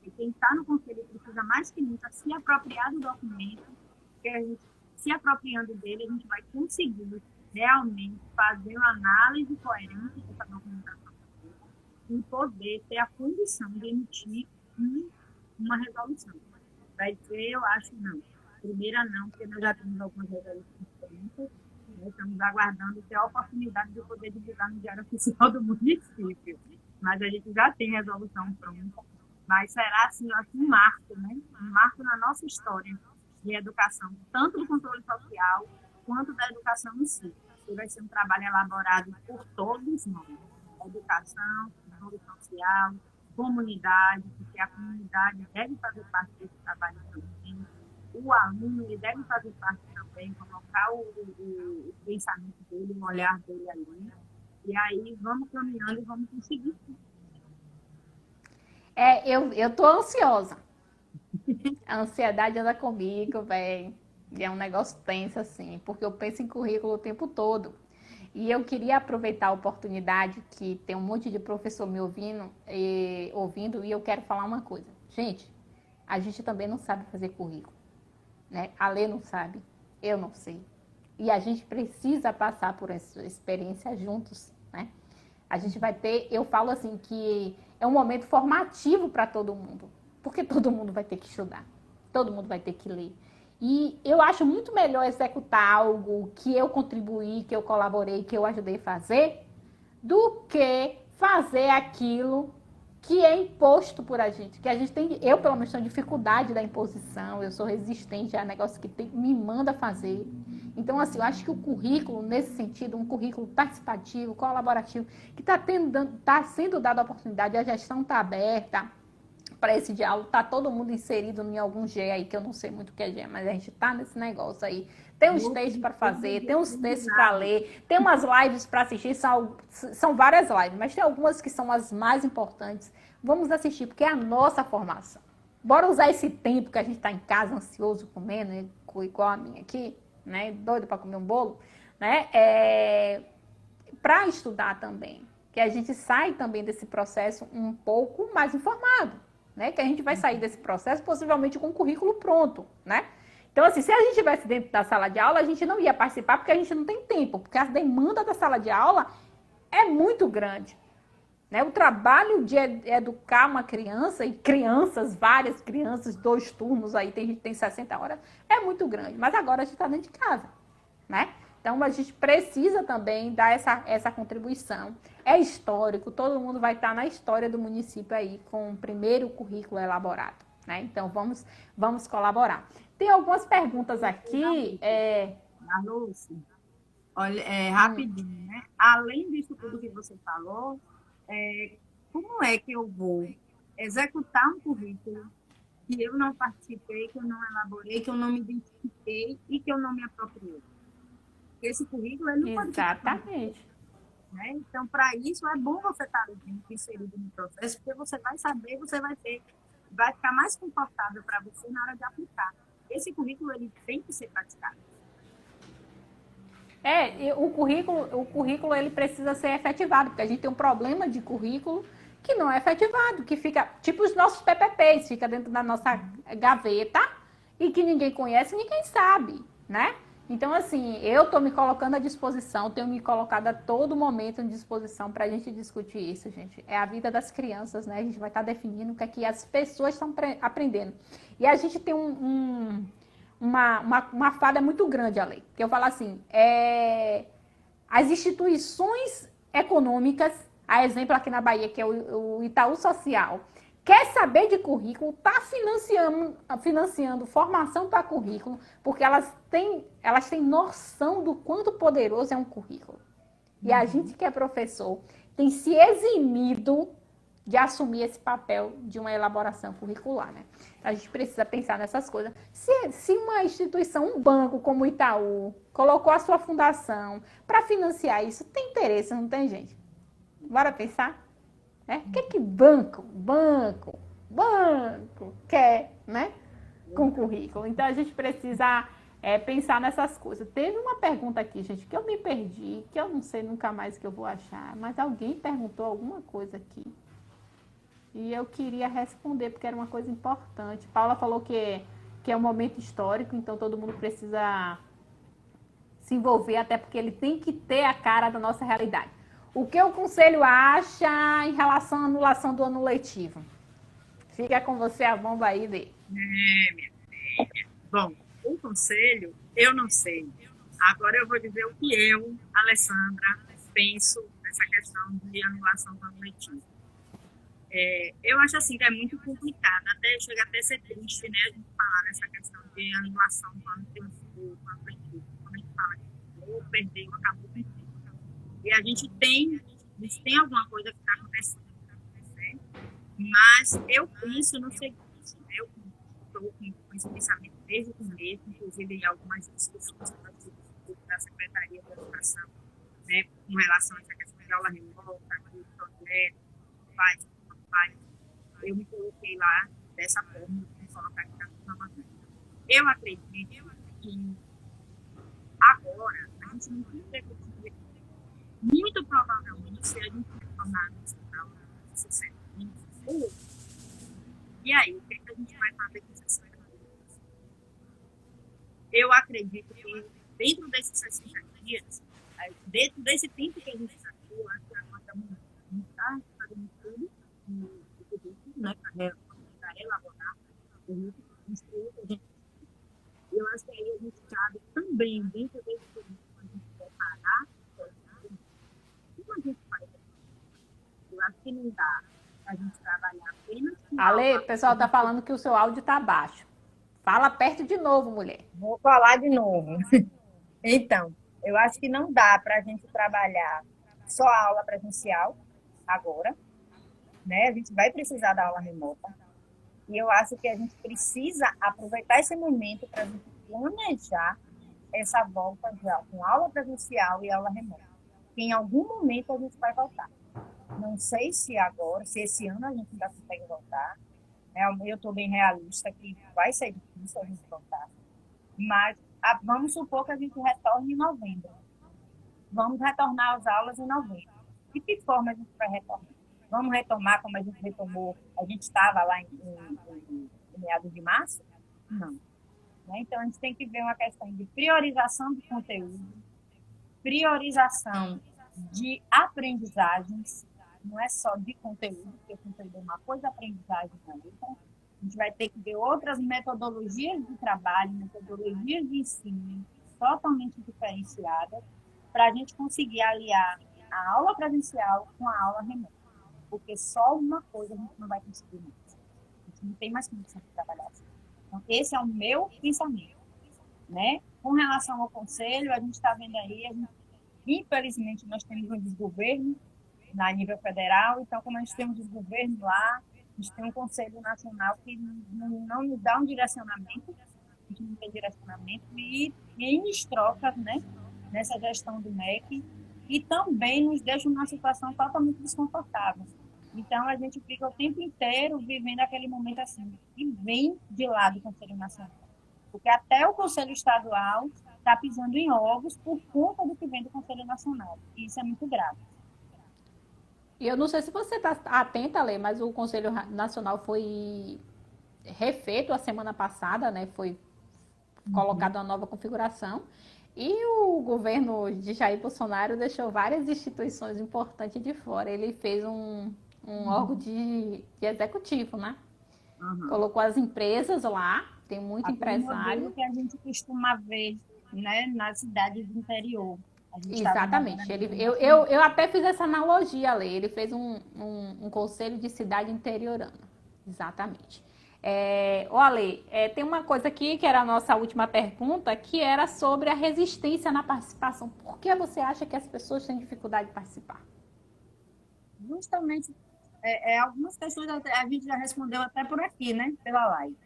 e quem está no conselho precisa mais que nunca se apropriar do documento, porque a gente, se apropriando dele, a gente vai conseguir realmente fazer uma análise coerente dessa documentação e poder ter a condição de emitir uma resolução. Vai ser, eu acho, não. Primeira não, porque nós já temos algumas resoluções prontas, né? Estamos aguardando ter a oportunidade de poder divulgar no Diário Oficial do município. Mas a gente já tem resolução pronta. Mas será, assim, eu acho, um marco, né? Um marco na nossa história de educação, tanto do controle social quanto da educação em si. E vai ser um trabalho elaborado por todos nós. Educação, controle social, comunidade, porque a comunidade deve fazer parte desse trabalho também. O aluno ele deve fazer parte também, colocar o pensamento dele, o olhar dele ali. E aí vamos caminhando e vamos conseguir.
Eu tô ansiosa. A ansiedade anda comigo, velho. E é um negócio tenso, assim, porque eu penso em currículo o tempo todo. E eu queria aproveitar a oportunidade que tem um monte de professor me ouvindo, e eu quero falar uma coisa. Gente, a gente também não sabe fazer currículo, né? A Lê não sabe, eu não sei. E a gente precisa passar por essa experiência juntos, né? A gente vai ter, eu falo assim, que é um momento formativo para todo mundo, porque todo mundo vai ter que estudar, todo mundo vai ter que ler. E eu acho muito melhor executar algo que eu contribuí, que eu colaborei, que eu ajudei a fazer, do que fazer aquilo que é imposto por a gente. Que a gente tem, eu pelo menos tenho dificuldade da imposição, eu sou resistente a negócio que me manda fazer. Então, assim, eu acho que o currículo, nesse sentido, um currículo participativo, colaborativo, que está sendo dado a oportunidade, a gestão está aberta para esse diálogo, tá todo mundo inserido em algum G aí, que eu não sei muito o que é G, mas a gente tá nesse negócio aí. Tem uns textos para fazer, tem uns textos para ler, tem umas lives para assistir, são várias lives, mas tem algumas que são as mais importantes. Vamos assistir, porque é a nossa formação. Bora usar esse tempo que a gente tá em casa, ansioso, comendo, né, igual a minha aqui, né, doido para comer um bolo, né, para estudar também, que a gente sai também desse processo um pouco mais informado. Né, que a gente vai sair desse processo possivelmente com o currículo pronto, né? Então, assim, se a gente estivesse dentro da sala de aula, a gente não ia participar porque a gente não tem tempo, porque a demanda da sala de aula é muito grande, né? O trabalho de educar uma criança, e crianças, várias crianças, 2 turnos aí, tem gente que tem 60 horas, é muito grande. Mas agora a gente está dentro de casa, né? Então a gente precisa também dar essa contribuição. É histórico, todo mundo vai estar na história do município aí com o primeiro currículo elaborado, né? Então vamos colaborar. Tem algumas perguntas aqui.
Lúcia, olha, rapidinho, né? Além disso tudo que você falou, como é que eu vou executar um currículo que eu não participei, que eu não elaborei, que eu não me identifiquei e que eu não me apropriei? Esse currículo, ele não pode ficar.
Exatamente.
Né? Então, para isso, é bom você estar inserido no processo, porque você vai saber, vai ficar mais confortável para você na hora de aplicar. Esse currículo, ele tem que ser praticado.
O currículo ele precisa ser efetivado, porque a gente tem um problema de currículo que não é efetivado, que fica, tipo os nossos PPPs, fica dentro da nossa gaveta e que ninguém conhece, ninguém sabe, né? Então, assim, eu estou me colocando à disposição, tenho me colocado a todo momento à disposição para a gente discutir isso, gente. É a vida das crianças, né? A gente vai estar definindo o que é que as pessoas estão aprendendo. E a gente tem uma falha muito grande, Ale, que eu falo assim, as instituições econômicas, a exemplo aqui na Bahia, que é o Itaú Social, quer saber de currículo, está financiando formação para currículo, porque elas têm noção do quanto poderoso é um currículo. E a gente que é professor tem se eximido de assumir esse papel de uma elaboração curricular, né? A gente precisa pensar nessas coisas. Se uma instituição, um banco como o Itaú, colocou a sua fundação para financiar isso, tem interesse, não tem, gente? Bora pensar? O que banco quer, né? Com currículo. Então, a gente precisa pensar nessas coisas. Teve uma pergunta aqui, gente, que eu me perdi, que eu não sei nunca mais que eu vou achar, mas alguém perguntou alguma coisa aqui. E eu queria responder, porque era uma coisa importante. Paula falou que é um momento histórico, então todo mundo precisa se envolver, até porque ele tem que ter a cara da nossa realidade. O que o Conselho acha em relação à anulação do ano letivo? Fica com você a bomba aí, Dê.
Minha filha. Bom, o Conselho, eu não sei. Agora eu vou dizer o que eu, Alessandra, penso nessa questão de anulação do ano letivo. Eu acho assim que é muito complicado, chega até a ser triste, né, a gente falar nessa questão de anulação do ano letivo, quando a gente fala que perdeu, acabou perdendo. E a gente tem alguma coisa que está acontecendo, né? Mas eu penso no seguinte, né? Eu estou com esse pensamento desde o começo, inclusive em algumas discussões da Secretaria de Educação, né, com relação a essa questão de aula remota, de projeto, faz, eu me coloquei lá dessa forma, me colocar aqui na programação. Eu acredito que agora a gente não tem que ter muito provavelmente, se a gente retornar nesse grau de 60 e aí, o que a gente vai fazer com 60 dias? Eu acredito que dentro desses 60 dias, dentro desse tempo que a gente está aqui, eu acho que agora a gente está fazendo tudo, né, para elaborar o eu acho que aí a gente cabe também dentro desse período a gente preparar como a gente faz. Eu acho que não dá a gente trabalhar apenas com
Ale, o pessoal está falando que o seu áudio está baixo. Fala perto de novo, mulher.
Vou falar de novo. Então, eu acho que não dá para a gente trabalhar só a aula presencial agora, né? A gente vai precisar da aula remota. E eu acho que a gente precisa aproveitar esse momento para a gente planejar essa volta já com aula presencial e aula remota. Que em algum momento a gente vai voltar. Não sei se agora, se esse ano a gente ainda consegue voltar. Eu estou bem realista que vai ser difícil a gente voltar. Mas vamos supor que a gente retorne em novembro. Vamos retornar às aulas em novembro. De que forma a gente vai retornar? Vamos retomar como a gente retomou, a gente estava lá em meados de março? Não. Né? Então, a gente tem que ver uma questão de priorização de conteúdo, priorização de aprendizagens,
não é só de conteúdo, porque o conteúdo é uma coisa, a aprendizagem é outra. A gente vai ter que ver outras metodologias de trabalho, metodologias de ensino totalmente diferenciadas para a gente conseguir aliar a aula presencial com a aula remota. Porque só uma coisa a gente não vai conseguir mais. A gente não tem mais condição de trabalhar assim. Então, esse é o meu pensamento. Né? Com relação ao conselho, a gente está vendo aí, infelizmente, nós temos um desgoverno na nível federal, então, como a gente tem um desgoverno lá, a gente tem um conselho nacional que não nos dá um direcionamento, a gente não tem direcionamento, e N trocas, né, nessa gestão do MEC, e também nos deixa numa situação totalmente desconfortável. Então, a gente fica o tempo inteiro vivendo aquele momento assim, e vem de lá do Conselho Nacional. Porque até o Conselho Estadual está pisando em ovos por conta do que vem do Conselho Nacional. E isso é muito grave.
E eu não sei se você está atenta, Lê, mas o Conselho Nacional foi refeito a semana passada, né? Foi colocada uma nova configuração. E o governo de Jair Bolsonaro deixou várias instituições importantes de fora. Ele fez um órgão de executivo, né? Colocou as empresas lá, tem muito empresário.
Que a gente costuma ver, né, nas cidades do interior.
Exatamente. Eu até fiz essa analogia, Lê. Ele fez um conselho de cidade interiorana. Exatamente. Ale, tem uma coisa aqui que era a nossa última pergunta, que era sobre a resistência na participação. Por que você acha que as pessoas têm dificuldade de participar?
Justamente, algumas questões a gente já respondeu até por aqui, né, pela live.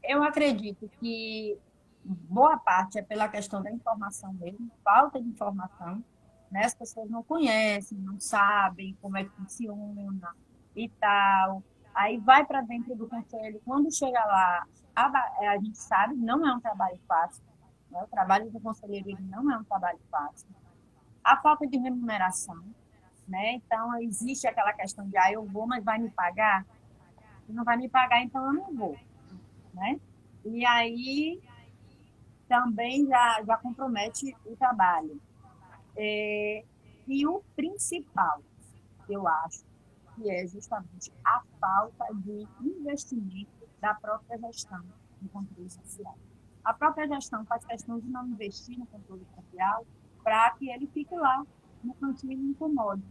Eu acredito que boa parte é pela questão da informação mesmo, falta de informação, né? As pessoas não conhecem, não sabem como é que funciona e tal. Aí vai para dentro do conselho, quando chega lá, a gente sabe, não é um trabalho fácil, né? O trabalho do conselheiro ele não é um trabalho fácil. A falta de remuneração, né? Então, existe aquela questão de, eu vou, mas vai me pagar? Se não vai me pagar, então eu não vou, né? E aí também já compromete o trabalho. E o principal, eu acho, que é justamente a falta de investimento da própria gestão no controle social. A própria gestão faz questão de não investir no controle social para que ele fique lá no cantinho e não incomode.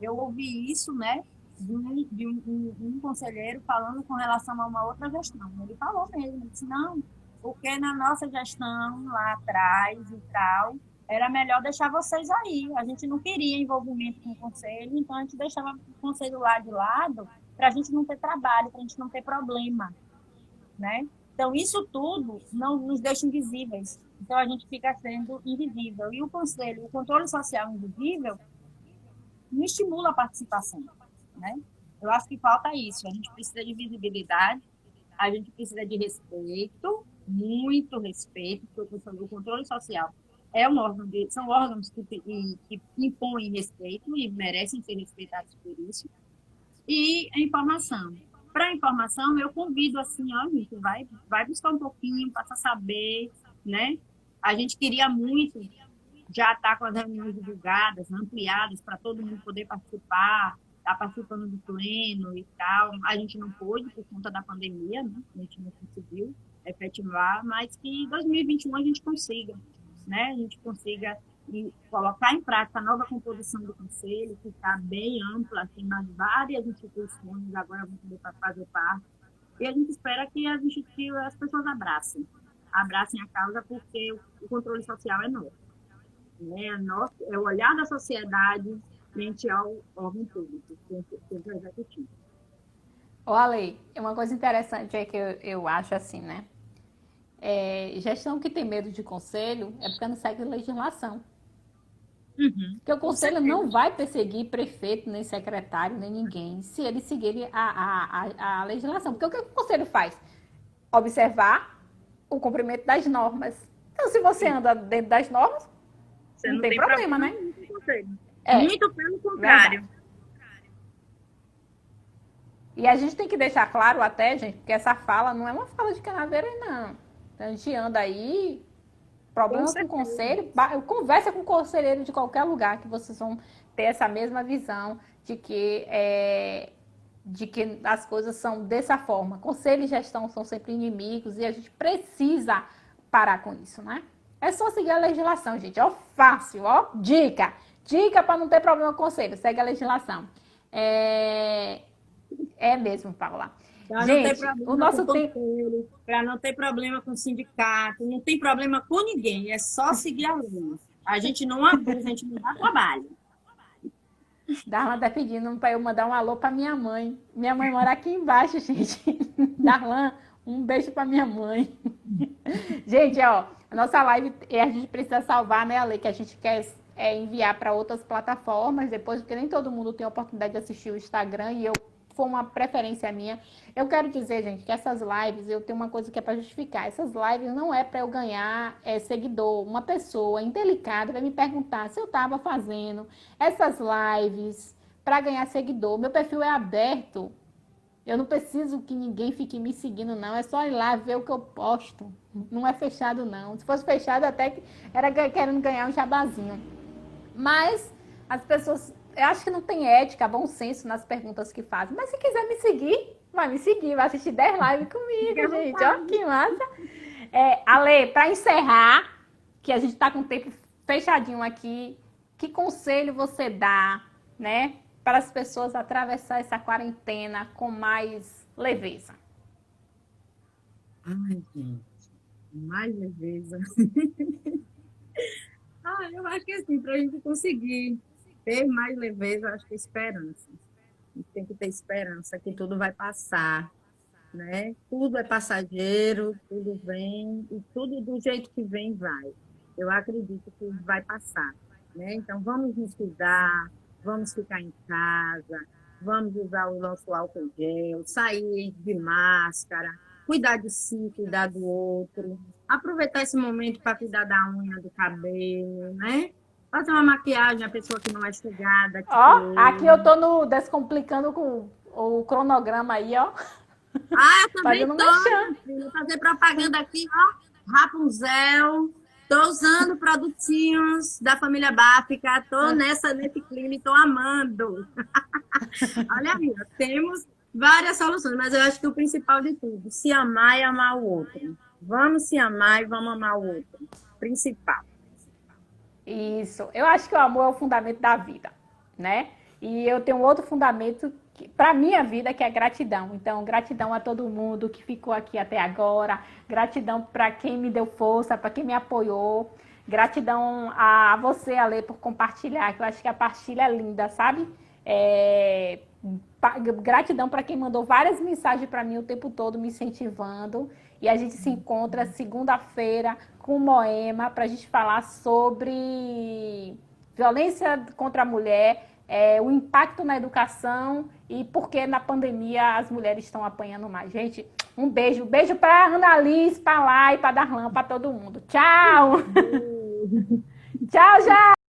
Eu ouvi isso, né, de um conselheiro falando com relação a uma outra gestão. Ele falou mesmo, ele disse, não, porque na nossa gestão lá atrás e tal, era melhor deixar vocês aí. A gente não queria envolvimento com o conselho, então a gente deixava o conselho lá de lado para a gente não ter trabalho, para a gente não ter problema, né? Então, isso tudo não nos deixa invisíveis. Então, a gente fica sendo invisível. E o conselho, o controle social invisível, não estimula a participação, né? Eu acho que falta isso. A gente precisa de visibilidade, a gente precisa de respeito, muito respeito, porque o controle social é um órgão são órgãos que impõem respeito e merecem ser respeitados por isso. E a informação. Para a informação, eu convido assim, gente, vai buscar um pouquinho, passa a saber, né? A gente queria muito já estar com as reuniões divulgadas, ampliadas, para todo mundo poder participar, estar participando do pleno e tal. A gente não pôde por conta da pandemia, né? A gente não conseguiu efetivar, mas que em 2021 a gente consiga, né? A gente consiga colocar em prática a nova composição do conselho, que está bem ampla, tem mais várias instituições, agora vão poder fazer parte. E a gente espera que as pessoas abracem a causa, porque o controle social é nosso. É o olhar da sociedade frente ao órgão público, frente ao executivo.
Ale, uma coisa interessante que eu acho assim, né? Gestão que tem medo de conselho é porque não segue legislação. Porque o conselho não vai perseguir prefeito, nem secretário, nem ninguém, se ele seguir a legislação. Porque o que o conselho faz? Observar o cumprimento das normas. Então, se você anda dentro das normas,
você
não tem problema, né?
Muito pelo contrário.
Verdade. E a gente tem que deixar claro até, gente, porque essa fala não é uma fala de Canaveiro, não. A gente anda aí problemas com
certeza.
conselho, conversa com o conselheiro de qualquer lugar que vocês vão ter essa mesma visão de que as coisas são dessa forma. Conselho e gestão são sempre inimigos e a gente precisa parar com isso, né? É só seguir a legislação, gente. Ó, fácil, ó, dica. Dica para não ter problema com conselho. Segue a legislação. É mesmo, Paula.
Para não ter
Gente, o
problema
nosso
com
tempo.
conselho, para não ter problema com sindicato, não tem problema com ninguém, é só seguir a lei. A gente não abusa, a gente não dá trabalho.
Darlan tá pedindo para eu mandar um alô para minha mãe. Minha mãe mora aqui embaixo, gente. Darlan, um beijo para minha mãe. Gente, ó, a nossa live a gente precisa salvar, né, Ale, que a gente quer enviar para outras plataformas depois, porque nem todo mundo tem a oportunidade de assistir o Instagram e foi uma preferência minha. Eu quero dizer, gente, que essas lives, eu tenho uma coisa que é para justificar. Essas lives não é para eu ganhar seguidor. Uma pessoa indelicada vai me perguntar se eu estava fazendo essas lives para ganhar seguidor. Meu perfil é aberto. Eu não preciso que ninguém fique me seguindo, não. É só ir lá ver o que eu posto. Não é fechado, não. Se fosse fechado, até que era querendo ganhar um jabazinho. Mas as pessoas, eu acho que não tem ética, bom senso nas perguntas que fazem. Mas se quiser me seguir, vai me seguir, vai assistir 10 lives comigo, gente. Ó, que massa. Ale, para encerrar, que a gente está com o tempo fechadinho aqui, que conselho você dá, né, para as pessoas atravessar essa quarentena com mais leveza?
Ai, gente, mais leveza. Eu acho que assim, para a gente conseguir ter mais leveza, eu acho que é esperança. A gente tem que ter esperança que tudo vai passar, né? Tudo é passageiro, tudo vem, e tudo do jeito que vem vai. Eu acredito que vai passar, né? Então, vamos nos cuidar, vamos ficar em casa, vamos usar o nosso álcool gel, sair de máscara, cuidar de si, cuidar do outro, aproveitar esse momento para cuidar da unha, do cabelo, né? Fazer uma maquiagem, a pessoa que não é chegada, tipo
Ó, aqui eu
eu.
tô no Descomplicando com o cronograma aí, ó,
Eu também
fazendo
tô,
merchan.
minha filha, fazer propaganda aqui, ó, Rapunzel. Tô usando produtinhos da família Báfica, tô nesse clima e tô amando. Olha aí, ó, temos várias soluções, mas eu acho que o principal de tudo, se amar e amar o outro. Vamos se amar e vamos amar o outro. Principal.
Isso. Eu acho que o amor é o fundamento da vida, né? E eu tenho outro fundamento para minha vida que é gratidão. Então, gratidão a todo mundo que ficou aqui até agora, gratidão para quem me deu força, para quem me apoiou, gratidão a você, Ale, por compartilhar, que eu acho que a partilha é linda, sabe? Gratidão para quem mandou várias mensagens para mim o tempo todo me incentivando. E a gente se encontra segunda-feira com o Moema para a gente falar sobre violência contra a mulher, o impacto na educação e por que na pandemia as mulheres estão apanhando mais. Gente, um beijo. Beijo para Ana Liz, para Lai, para Darlan, para todo mundo. Tchau! Tchau, já!